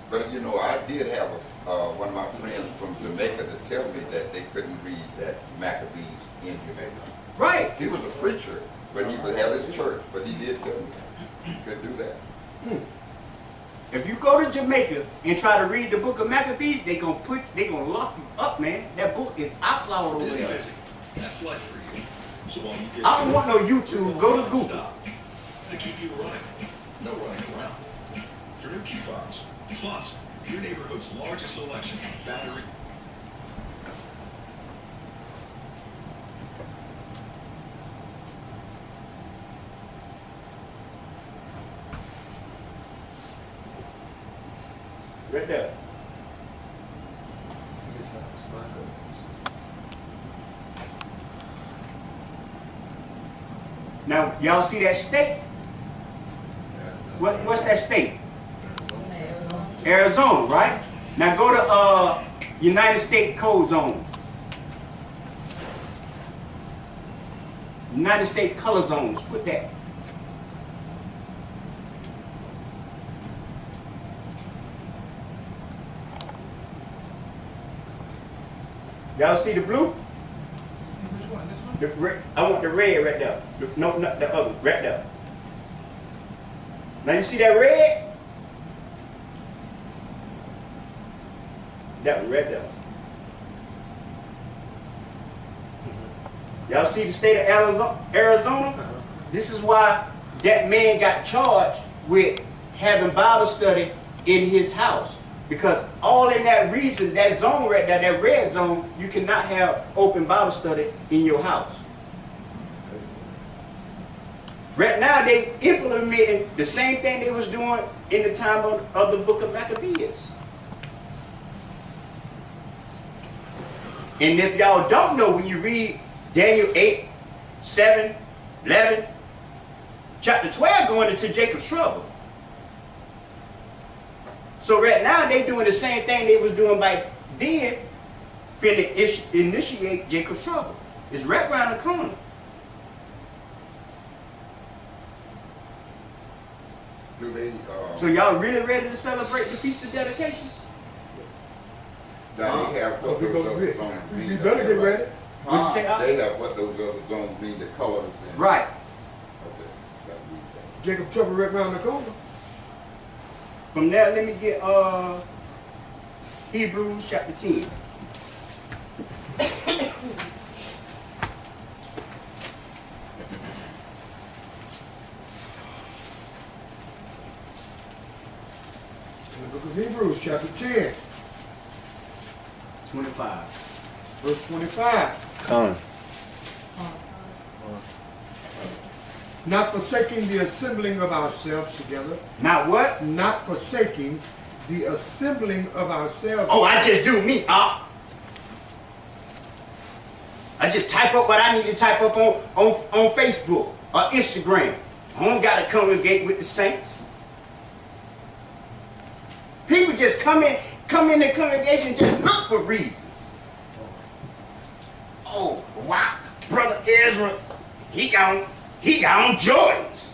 But you know, I did have one of my friends from Jamaica to tell me that they couldn't read that Maccabees in Jamaica.
Right.
He was a preacher, but he would have his church, but he did tell me that. He couldn't do that.
If you go to Jamaica and try to read the book of Maccabees, they gonna lock you up, man. That book is outlawed over there.
That's life for you.
So while you get
I don't want no YouTube. Go to Google.
Stop. To keep you running. No running around. For new key fobs. Plus, your neighborhood's largest selection of battery.
Right there. Now, y'all see that state? What's that state? Arizona, right? Now go to United States code zones. United States color zones. Put that. Y'all see the blue?
Which one? This one?
The red, I want the red right there. No, not the other, right there. Now you see that red? That one right there. Y'all see the state of Arizona? This is why that man got charged with having Bible study in his house. Because all in that region, that zone right there, that red zone, you cannot have open Bible study in your house. Right now, they implementing the same thing they was doing in the time of the book of Maccabees. And if y'all don't know, when you read Daniel 8, 7, 11, chapter 12 going into Jacob's trouble. So right now they doing the same thing they was doing back then, finna initiate Jacob's trouble. It's right around the corner.
Do they,
So y'all really ready to celebrate the Feast of Dedication?
now they have what
We
those
gonna
other
be-
zones mean?
we better get ready.
What'd you say, Al?
They have what those other zones mean, the colors and.
Right.
Okay, gotta read that.
Jacob trouble right around the corner.
From there, let me get Hebrews chapter 10.
In the book of Hebrews, chapter 10,
25.
verse 25.
Come.
Not forsaking the assembling of ourselves together.
Now what?
Not forsaking the assembling of ourselves.
Oh, I just do me, I just type up what I need to type up on Facebook or Instagram. I don't got to congregate with the saints. People just come in the congregation just look for reasons. Oh, wow, Brother Ezra, he got on Jordans.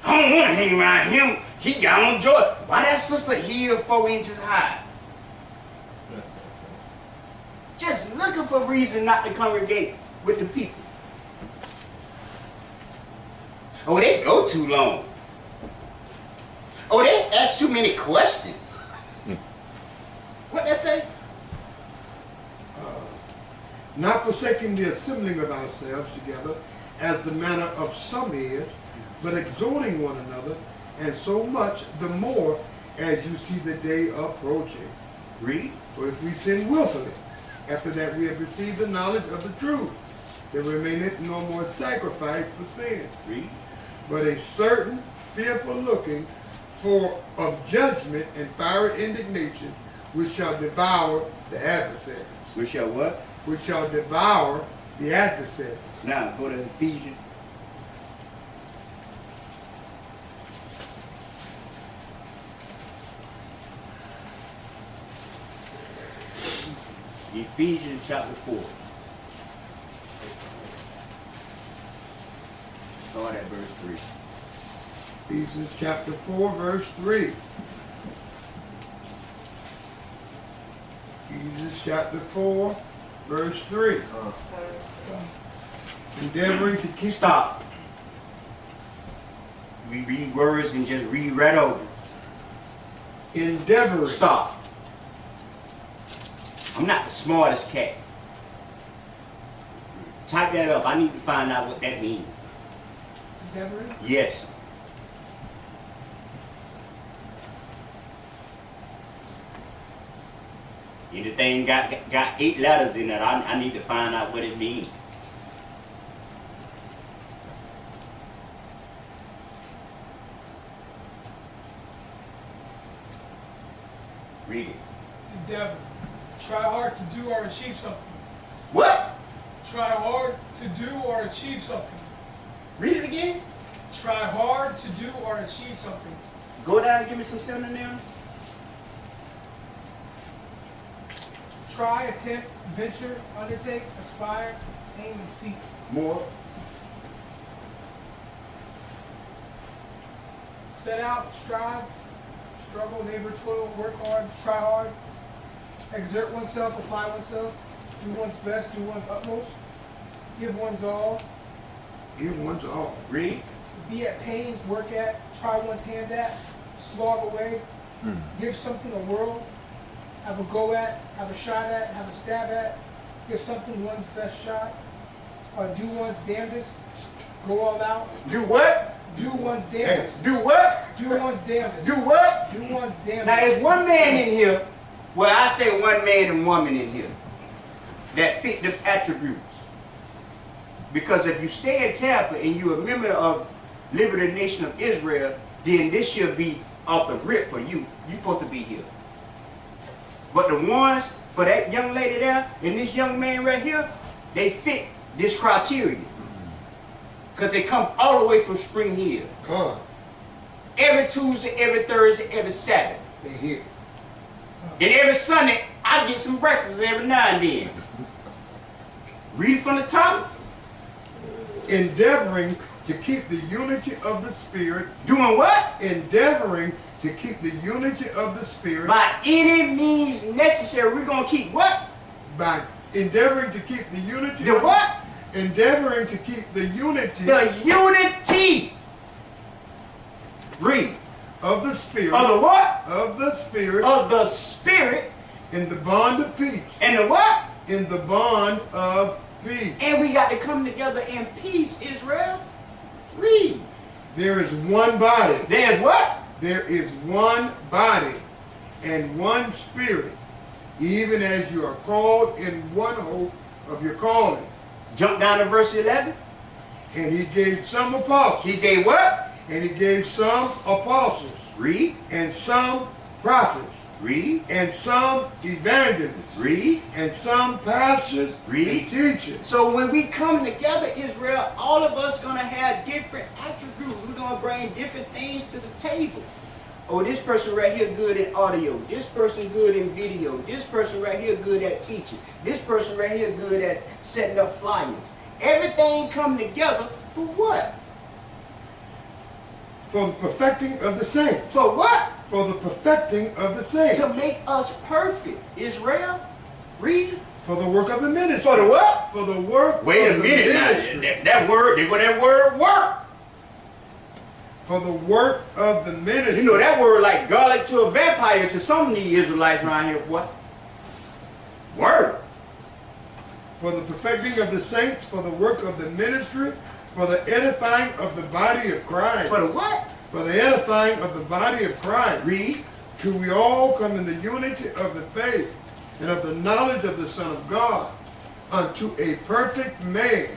I don't want to hang around him. He got on Jordan. Why that sister heel 4 inches high? Just looking for a reason not to congregate with the people. Oh, they go too long. Oh, they ask too many questions. What that say?
Not forsaking the assembling of ourselves together, as the manner of some is, but exhorting one another, and so much the more as you see the day approaching.
Read.
For if we sin willfully, after that we have received the knowledge of the truth, there remaineth no more sacrifice for sins,
Read.
but a certain fearful looking for of judgment and fiery indignation, which shall devour the adversaries.
We shall what?
Which shall devour the adversaries.
Now go to Ephesians. Ephesians chapter 4. Start at verse 3.
Ephesians chapter 4, verse 3. Ephesians chapter 4, verse 3. Endeavoring to keep.
Stop. We read words and just read right over.
Endeavoring.
Stop. I'm not the smartest cat. Type that up. I need to find out what that means.
Endeavoring?
Yes. Anything got 8 letters in it, I need to find out what it means. Read it.
Endeavor. Try hard to do or achieve something.
What?
Try hard to do or achieve something.
Read it again.
Try hard to do or achieve something.
Go down and give me some synonyms.
Try, attempt, venture, undertake, aspire, aim, and seek.
More.
Set out, strive, struggle, labor, toil, work hard, try hard, exert oneself, apply oneself, do one's best, do one's utmost, give one's all,
Give one's all.
Read.
be at pains, work at, try one's hand at, slog away, give something a whirl, have a go at, have a shot at, have a stab at, give something one's best shot, do one's damnedest, go all out,
Do what?
do one's damnedest,
Do what?
do one's damnedest,
Do what?
do one's damnedest.
Now, there's one man in here, well, I say one man and woman in here, that fit the attributes. Because if you stay in Tampa and you're a member of Liberty Nation of Israel, then this should be off the rip for you. You're supposed to be here. But the ones for that young lady there and this young man right here, they fit this criteria. Because they come all the way from Spring Hill.
Come.
Every Tuesday, every Thursday, every Saturday.
They here.
And every Sunday, I get some breakfast every now and then. Read from the top.
Endeavoring to keep the unity of the Spirit.
Doing what?
Endeavoring to keep the unity of the Spirit.
By any means necessary. We're going to keep what?
By endeavoring to keep the unity.
The what?
Endeavoring to keep the unity.
The unity. Read.
Of the Spirit.
Of the what?
Of the Spirit.
Of the Spirit.
In the bond of peace.
And the what?
In the bond of peace.
And we got to come together in peace, Israel. Read.
There is one body.
There's what?
There is one body and one Spirit, even as you are called in one hope of your calling.
Jump down to verse 11.
And he gave some apostles.
He gave what?
And he gave some apostles.
Read.
And some prophets.
Read.
And some evangelists.
Read.
And some pastors.
Read.
And teachers.
So when we come together, Israel, all of us going to have different attributes. We're going to bring different things to the table. Oh, this person right here good in audio. This person good in video. This person right here good at teaching. This person right here good at setting up flyers. Everything come together for what?
For the perfecting of the saints.
For what?
For the perfecting of the saints.
To make us perfect. Israel, read.
For the work of the ministry.
For the what?
For the work
Wait
of
a
the
minute
ministry.
now. That word, there go that word, work.
For the work of the ministry.
You know that word like garlic to a vampire to some of the Israelites around here, what? Word.
For the perfecting of the saints, for the work of the ministry, for the edifying of the body of Christ.
For the what?
For the edifying of the body of Christ.
Read.
Till we all come in the unity of the faith and of the knowledge of the Son of God, unto a perfect man,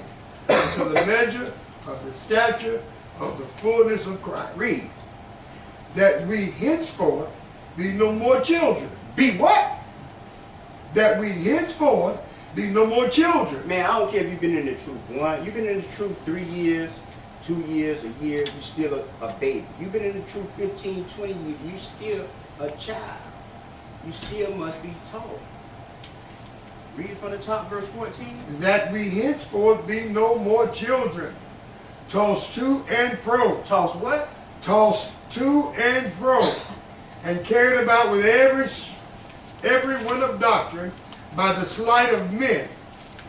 unto the measure of the stature of the fullness of Christ.
Read.
That we henceforth be no more children.
Be what?
That we henceforth be no more children.
Man, I don't care if you've been in the truth. One, you've been in the truth 3 years, 2 years, a year, you're still a baby. You've been in the truth 15, 20 years, you're still a child. You still must be taught. Read it from the top, verse 14.
That we henceforth be no more children, tossed to and fro.
Toss what?
Tossed to and fro, and carried about with every wind of doctrine, by the sleight of men,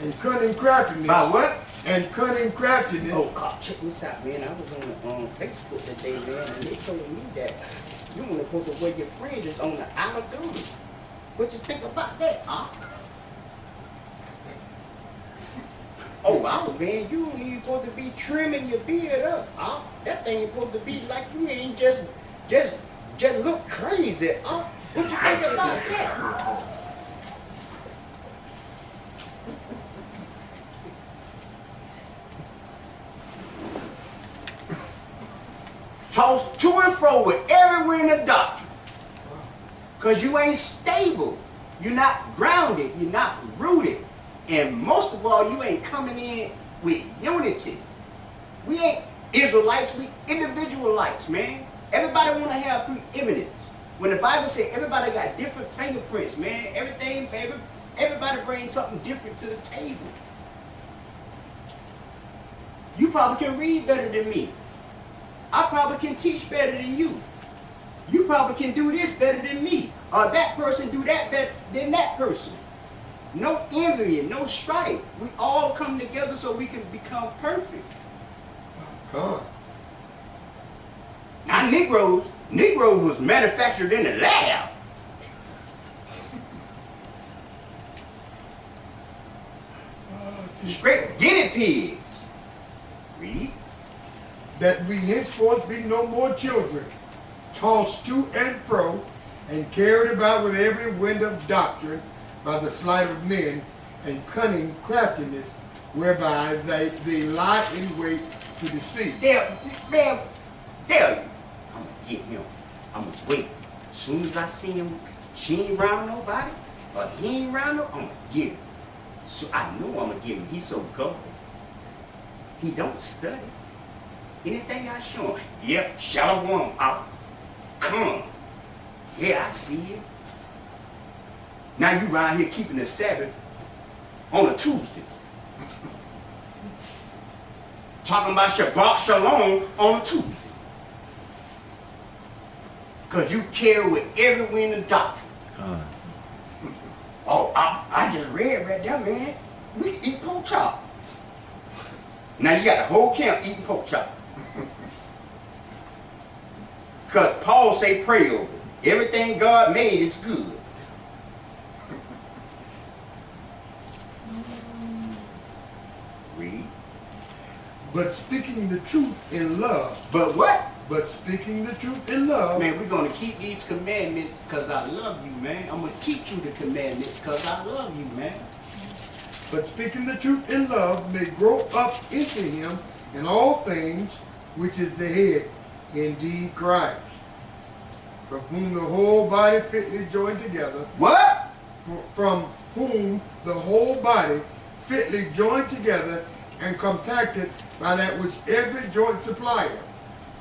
and cunning craftiness.
By what?
And cunning craftiness.
Oh, check this out, man. I was on Facebook today, man, and they told me that you only supposed to wear your fringes on the outer garment. What you think about that, huh? Oh, man, you ain't supposed to be trimming your beard up. That thing ain't supposed to be like you ain't just look crazy. What you think about that? Tossed to and fro with every wind of doctrine. Because you ain't stable. You're not grounded. You're not rooted. And most of all, you ain't coming in with unity. We ain't Israelites. We individualites, man. Everybody want to have preeminence. When the Bible says everybody got different fingerprints, man. Everybody brings something different to the table. You probably can read better than me. I probably can teach better than you. You probably can do this better than me. Or that person do that better than that person. No envy, no strife. We all come together so we can become perfect.
Come on.
Now Negroes was manufactured in the lab. Straight guinea pigs. Read.
That we henceforth be no more children, tossed to and fro, and carried about with every wind of doctrine by the sleight of men and cunning craftiness, whereby they lie in wait to deceive.
Man, tell you, I'm gonna get him. I'm gonna wait. As soon as I see him, she ain't round nobody, or he ain't round no, I'm gonna get him. So I know I'm gonna get him. He's so gullible. He don't study. Anything I show him, yep, shalom out. Come. Yeah, I see you. Now you around here keeping the Sabbath on a Tuesday. Talking about Shabbat Shalom on a Tuesday. Because you carry with every wind of doctrine. Oh, I just read right there, man. We can eat pork chop. Now you got the whole camp eating pork chop. Because Paul say pray over it. Everything God made is good. Read.
But speaking the truth in love.
But what?
But speaking the truth in love.
Man, we're going to keep these commandments because I love you, man. I'm going to teach you the commandments because I love you, man.
But speaking the truth in love may grow up into him in all things, which is the head, indeed Christ, from whom the whole body fitly joined together.
What?
From whom the whole body fitly joined together and compacted by that which every joint supplieth,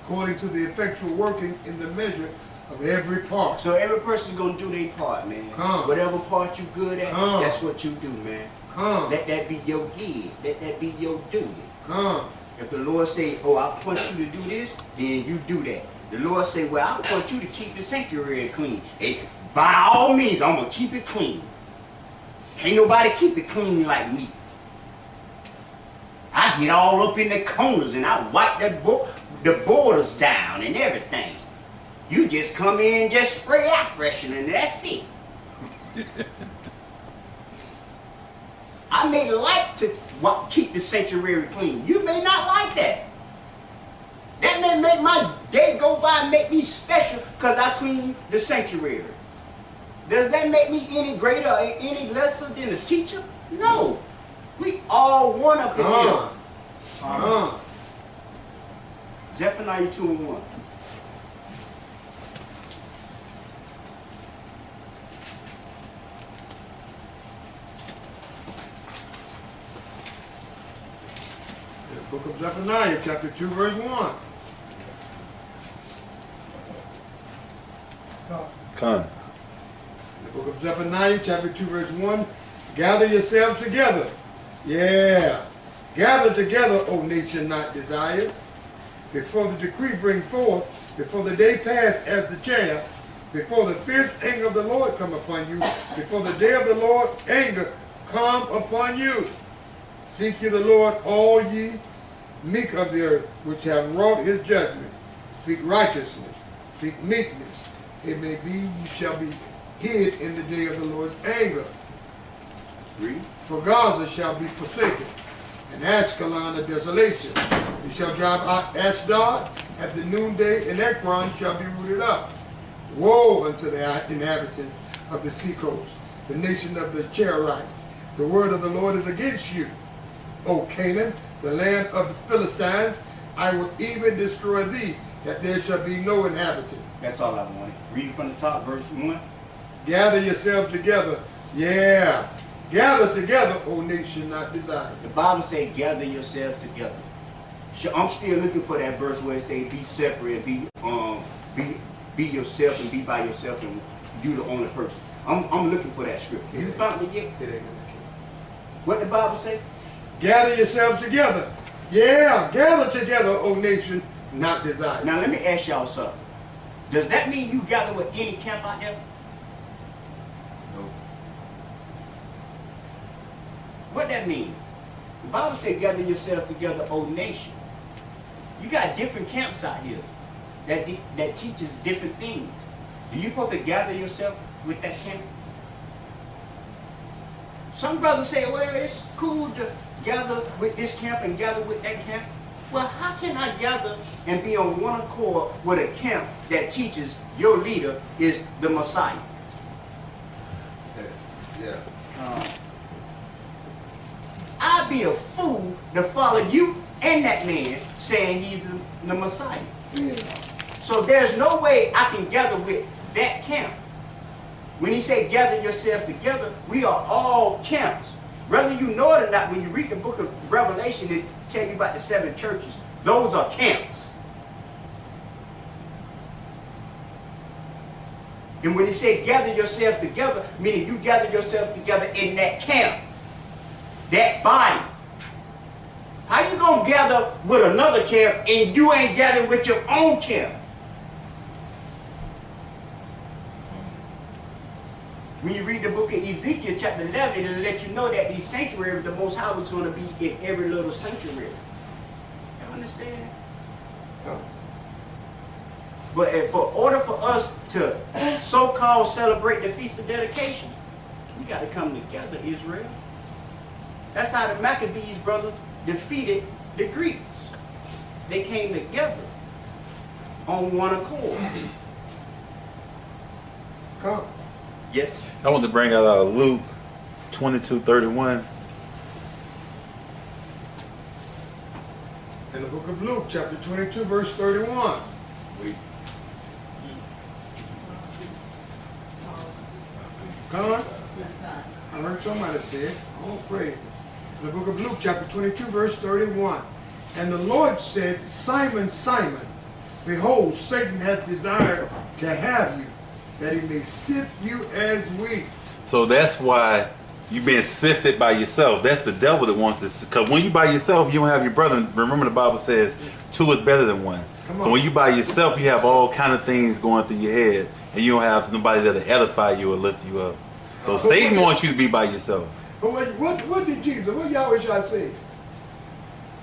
according to the effectual working in the measure of every part.
So every person's going to do their part, man.
Come.
Whatever part you good at,
Come.
that's what you do, man.
Come.
Let that be your gig. Let that be your duty.
Come.
If the Lord say, oh, I want you to do this, then you do that. The Lord say, well, I want you to keep the sanctuary clean. And by all means, I'm going to keep it clean. Can't nobody keep it clean like me. I get all up in the corners and I wipe the borders down and everything. You just come in and just spray out freshener and that's it. I may like to keep the sanctuary clean. You may not like that. That may make my day go by and make me special because I clean the sanctuary. Does that make me any greater or any lesser than a teacher? No. We all one up in here. Zephaniah 2:1.
The book of Zephaniah, chapter 2, verse 1.
Come.
The book of Zephaniah, chapter 2, verse 1. Gather yourselves together. Yeah. Gather together, O nation not desired. Before the decree bring forth, before the day pass as the chaff, before the fierce anger of the Lord come upon you, before the day of the Lord anger come upon you. Seek ye the Lord, all ye meek of the earth, which have wrought his judgment. Seek righteousness, seek meekness. It may be you shall be hid in the day of the Lord's anger.
Read.
For Gaza shall be forsaken, and Ashkelon a desolation. He shall drive out Ashdod at the noonday, and Ekron shall be rooted up. Woe unto the inhabitants of the seacoast, the nation of the Cherethites. The word of the Lord is against you, O Canaan, the land of the Philistines. I will even destroy thee, that there shall be no inhabitant.
That's all I wanted. Read it from the top, verse 1.
Gather yourselves together. Yeah. Gather together, O nation not desired.
The Bible says, gather yourselves together. I'm still looking for that verse where it says, be separate, be yourself and be by yourself, and you the only person. I'm looking for that scripture. You found it yet?
It ain't in the king.
What the Bible say?
Gather yourselves together. Yeah, gather together, O nation not desired.
Now let me ask y'all something. Does that mean you gather with any camp out there? No. What that mean? The Bible says, gather yourself together, O nation. You got different camps out here that teaches different things. Do you supposed to gather yourself with that camp? Some brothers say, well, it's cool to gather with this camp and gather with that camp. Well, how can I gather and be on one accord with a camp that teaches your leader is the Messiah?
Yeah.
I'd be a fool to follow you and that man saying he's the Messiah.
Yeah.
So there's no way I can gather with that camp. When he say gather yourselves together, we are all camps. Whether you know it or not, when you read the book of Revelation, it tell you about the 7 churches. Those are camps. And when he say gather yourselves together, meaning you gather yourselves together in that camp, that body. How you gonna gather with another camp and you ain't gathering with your own camp? When you read the book of Ezekiel chapter 11, it'll let you know that these sanctuaries, the Most High was going to be in every little sanctuary. You understand?
Oh.
But for order for us to so-called celebrate the Feast of Dedication, we got to come together, Israel. That's how the Maccabees brothers defeated the Greeks. They came together on one accord.
Come.
Yes.
I want to bring out Luke 22:31.
In the book of Luke, chapter 22, verse 31. Come. I heard somebody say it. Oh, praise. In the book of Luke, chapter 22, verse 31. And the Lord said, Simon, Simon, behold, Satan hath desired to have you, that he may sift you as wheat.
So that's why you've been sifted by yourself. That's the devil that wants this. Because when you by yourself, you don't have your brother. Remember the Bible says 2 is better than 1. So when you by yourself, you have all kind of things going through your head, and you don't have somebody that'll edify you or lift you up. So Satan wants you to be by yourself.
But what did Jesus, what y'all wish I said?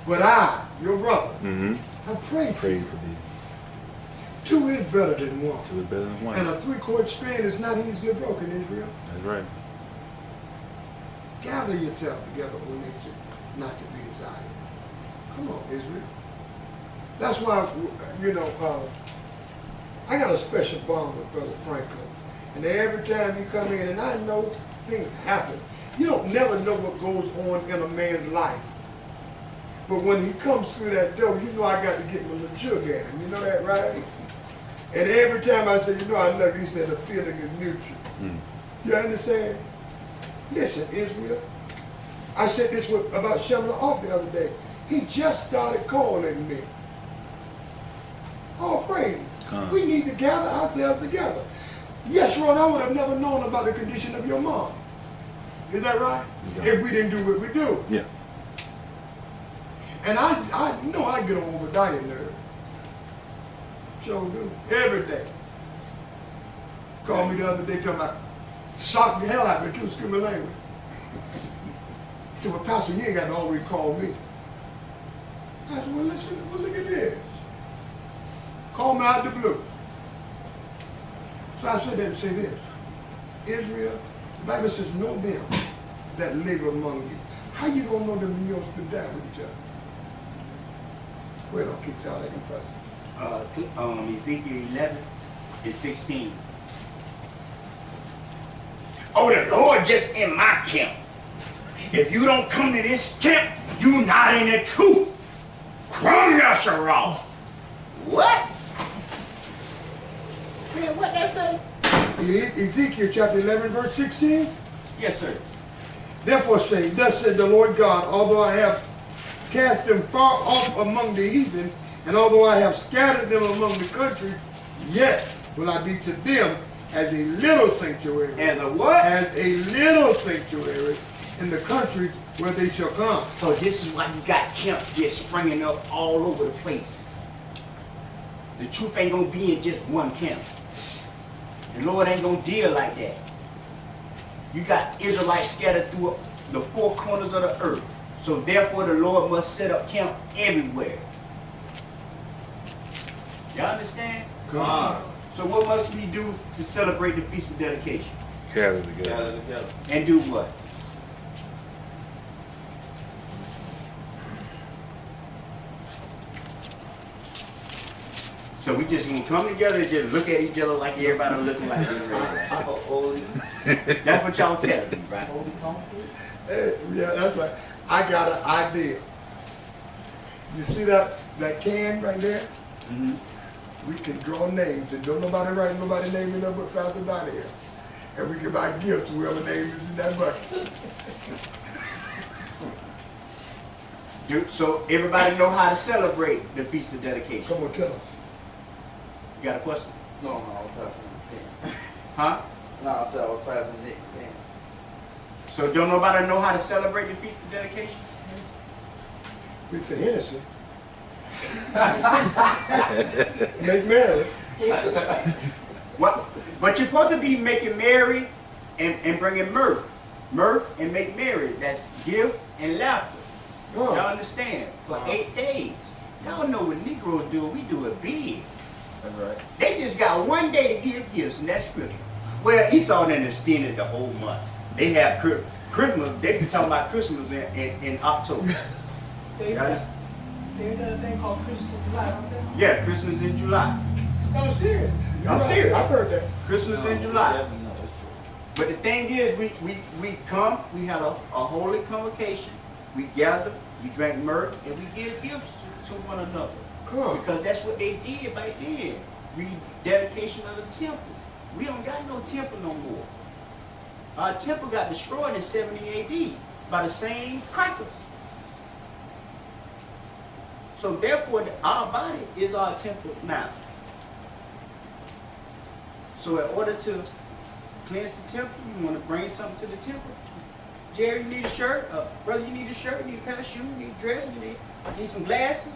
But I, your brother, I prayed for you.
For thee.
2 is better than 1.
2 is better than 1.
And a 3-chord strand is not easily broken, Israel.
That's right.
Gather yourself together, O nation, not to be desired. Come on, Israel. That's why, you know, I got a special bond with Brother Franklin. And every time he come in, and I know things happen. You don't never know what goes on in a man's life. But when he comes through that door, you know I got to get my little jug at him. You know that, right? And every time I say, you know I love you, he said the feeling is mutual. You understand? Listen, Israel. I said this about Shemla Off the other day. He just started calling me. All praises. We need to gather ourselves together. Yes, Ron, I would have never known about the condition of your mom. Is that right? Yeah. If we didn't do what we do.
Yeah.
And I know I get on Obadiah nerve. Sure do. Every day. Called me the other day talking about, shocked the hell out of me too, screaming language. He said, well, Pastor, you ain't got to always call me. I said, well, listen, well, look at this. Call me out the blue. So I said that to say this. Israel, the Bible says, know them that labor among you. How you gonna know them when you don't spend time with each other? Well, don't keep sounding like I'm fussing.
Ezekiel 11 and 16. Oh, the Lord just in my camp. If you don't come to this camp, you not in the truth. Crum Yasharal. What? Man, what that say?
Ezekiel chapter 11, verse 16.
Yes, sir.
Therefore say, thus said the Lord God, although I have cast them far off among the heathen, and although I have scattered them among the countries, yet will I be to them as a little sanctuary.
As a what?
As a little sanctuary in the countries where they shall come.
So this is why you got camps just springing up all over the place. The truth ain't gonna be in just one camp. The Lord ain't gonna deal like that. You got Israelites scattered through the four corners of the earth. So therefore the Lord must set up camp everywhere. Y'all understand?
Come on.
So what must we do to celebrate the Feast of Dedication?
Gather together.
And do what? So we just gonna come together and just look at each other like everybody looking like this. That's what y'all telling me, right?
Yeah, that's right. I got an idea. You see that can right there?
Mm-hmm.
We can draw names, and don't nobody write nobody name in there but Pastor Donnie here. And we can buy gifts to whoever name is in that bucket.
So everybody know how to celebrate the Feast of Dedication.
Come on, tell us.
You got a question?
No, Pastor Nick.
Huh?
No, I said I was Pastor Nick.
So don't nobody know how to celebrate the Feast of Dedication?
We say Hennessy. Make merry.
What? But you're supposed to be making merry and bringing mirth. Mirth and make merry. That's gift and laughter.
Oh.
Y'all understand? For 8 days. Y'all know what Negroes do. We do it big.
That's right.
They just got 1 day to give gifts, and that's Christmas. Well, Esau done extended the whole month. They have Christmas. They be talking about Christmas in October.
They
Y'all
got
just-
they got a thing called Christmas in July, don't they?
Yeah, Christmas in July.
No, I'm serious.
I'm serious.
I've heard that.
Christmas in July.
No, that's true.
But the thing is, we come, we have a holy convocation, we gather, we drink mirth, and we give gifts to one another.
Come.
Because that's what they did back then. Rededication of the temple. We don't got no temple no more. Our temple got destroyed in 70 AD by the same crackers. So therefore, our body is our temple now. So in order to cleanse the temple, you want to bring something to the temple. Jerry, you need a shirt. Brother, you need a shirt. You need a pair of shoes. You need a dress. You need some glasses.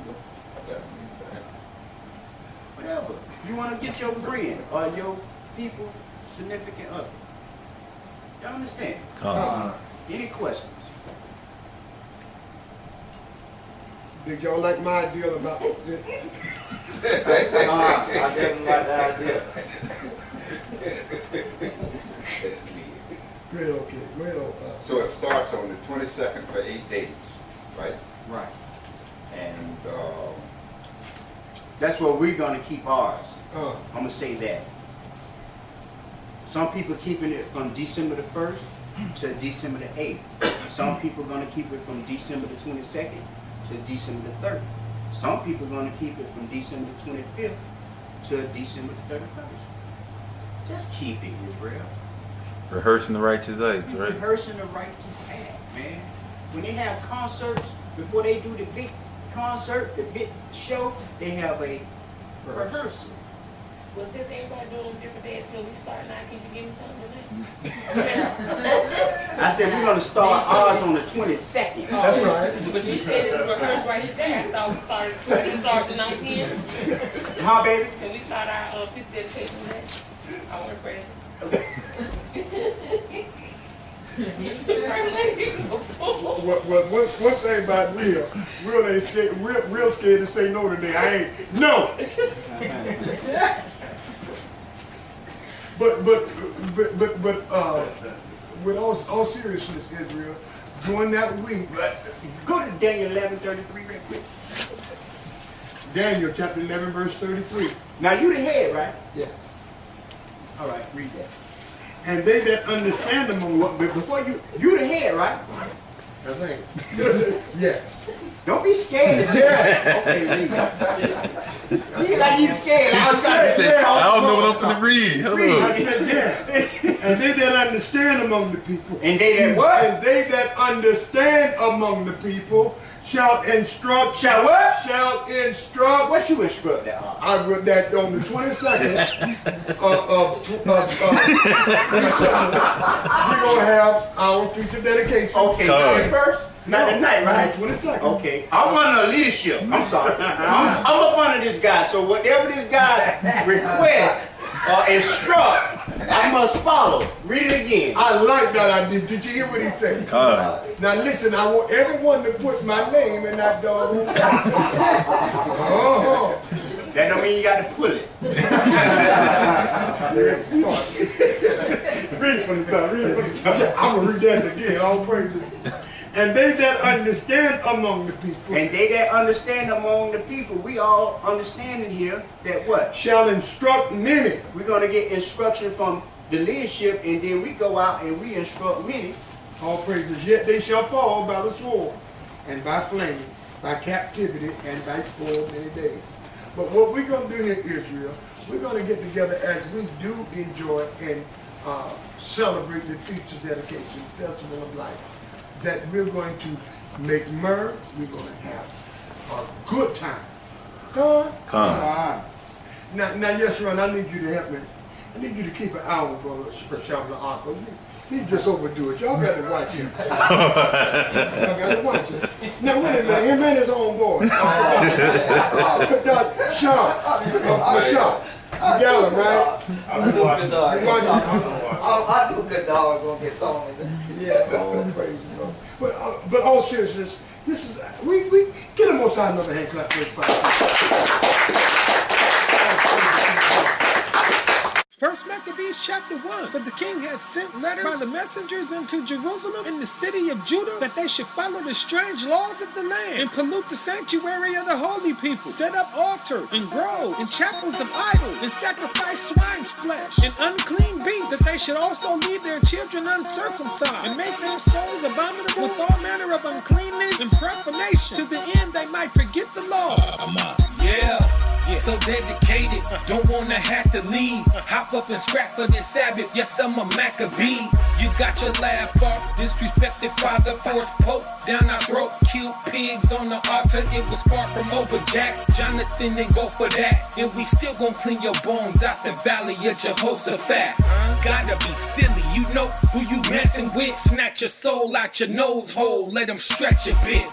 Whatever. You want to get your friend or your people, significant other. Y'all understand? Any questions?
Did y'all like my idea about this?
I didn't like the idea.
Go ahead, okay. Go ahead,
So it starts on the 22nd for 8 days, right?
Right.
And
That's where we're going to keep ours.
uh,
I'm going to say that. Some people keeping it from December the 1st to December the 8th. Some people going to keep it from December the 22nd to December the 3rd. Some people going to keep it from December the 25th to December the 31st. Just keep it, Israel.
Rehearsing the righteous acts, right?
Rehearsing the righteous act, man. When they have concerts, before they do the big concert, the big show, they have a rehearsal.
Well, since everybody doing different days, can we start now? Can you give me something to
I said we're gonna start ours on the 22nd.
that's right.
But you said it's rehearsed right there. I thought we started the 19th.
Huh, baby?
Can we start our fifth dedication today? I want to pray.
One thing about real ain't scared, real scared to say no today. I ain't, no. But with all seriousness, Israel, during that week.
Go to Daniel 11:33 real quick.
Daniel chapter 11, verse 33.
Now you the head, right?
Yes.
All right, read that.
And they that understand among
But before you the head, right?
I think. Yes.
Don't be scared.
Yes.
Okay, read. He like he's scared. I was trying to say,
I don't know what I'm going to read. Hold
I
on.
said, yeah. And they that understand among the people.
And they that what?
And they that understand among the people shall instruct.
Shall what?
Shall instruct.
What you instruct that?
I wrote that on the 22nd of December. We're going to have our feast of dedication.
Okay, the first? Not the night, right?
22nd.
Okay. I'm under leadership. I'm sorry. I'm up under this guy, so whatever this guy requests or instruct, I must follow. Read it again.
I like that idea. Did you hear what he said? Now listen, I want everyone to put my name in that dog. Oh.
That don't mean you got to pull it. Read it from the top. Read it from the top.
Yeah, I'm going to read that again. All praises. And they that understand among the people.
And they that understand among the people, we all understanding here that what?
Shall instruct many.
We're going to get instruction from the leadership, and then we go out and we instruct many.
All praises. Yet they shall fall by the sword, and by flame, by captivity, and by spoil many days. But what we're going to do here, Israel, we're going to get together as we do enjoy and celebrate the Feast of Dedication, Festival of Lights. That we're going to make mirth, we're going to have a good time. Come on. Now, Yeshurun, I need you to help me. I need you to keep an eye on Brother Shabla Arko. He's just overdo it. Y'all got to watch him. Y'all got to watch him. Now, wait a minute. Him and his own boy. Michelle. You got him, right?
I'm watching.
You watching?
I do a good dog gonna get thrown in there.
Yeah, all praise the Lord. But all seriousness, this is we get him outside another hand clap for his fight.
1 Maccabees chapter 1. For the king had sent letters by the messengers into Jerusalem and the city of Judah that they should follow the strange laws of the land and pollute the sanctuary of the holy people, set up altars and groves and chapels of idols and sacrifice swine's flesh and unclean beasts, that they should also leave their children uncircumcised and make their souls abominable with all manner of uncleanness and profanation, to the end they might forget the law. Yeah. So dedicated, don't wanna have to leave. Hop up and scrap for this Sabbath. Yes, I'm a Maccabee. You got your laugh off. Disrespected father, forced poke down our throat. Killed pigs on the altar. It was far from over, Jack. Jonathan didn't go for that. And we still gon' clean your bones out the valley of Jehoshaphat. Gotta be silly, you know who you messing with. Snatch your soul out your nose hole. Let them stretch a bit.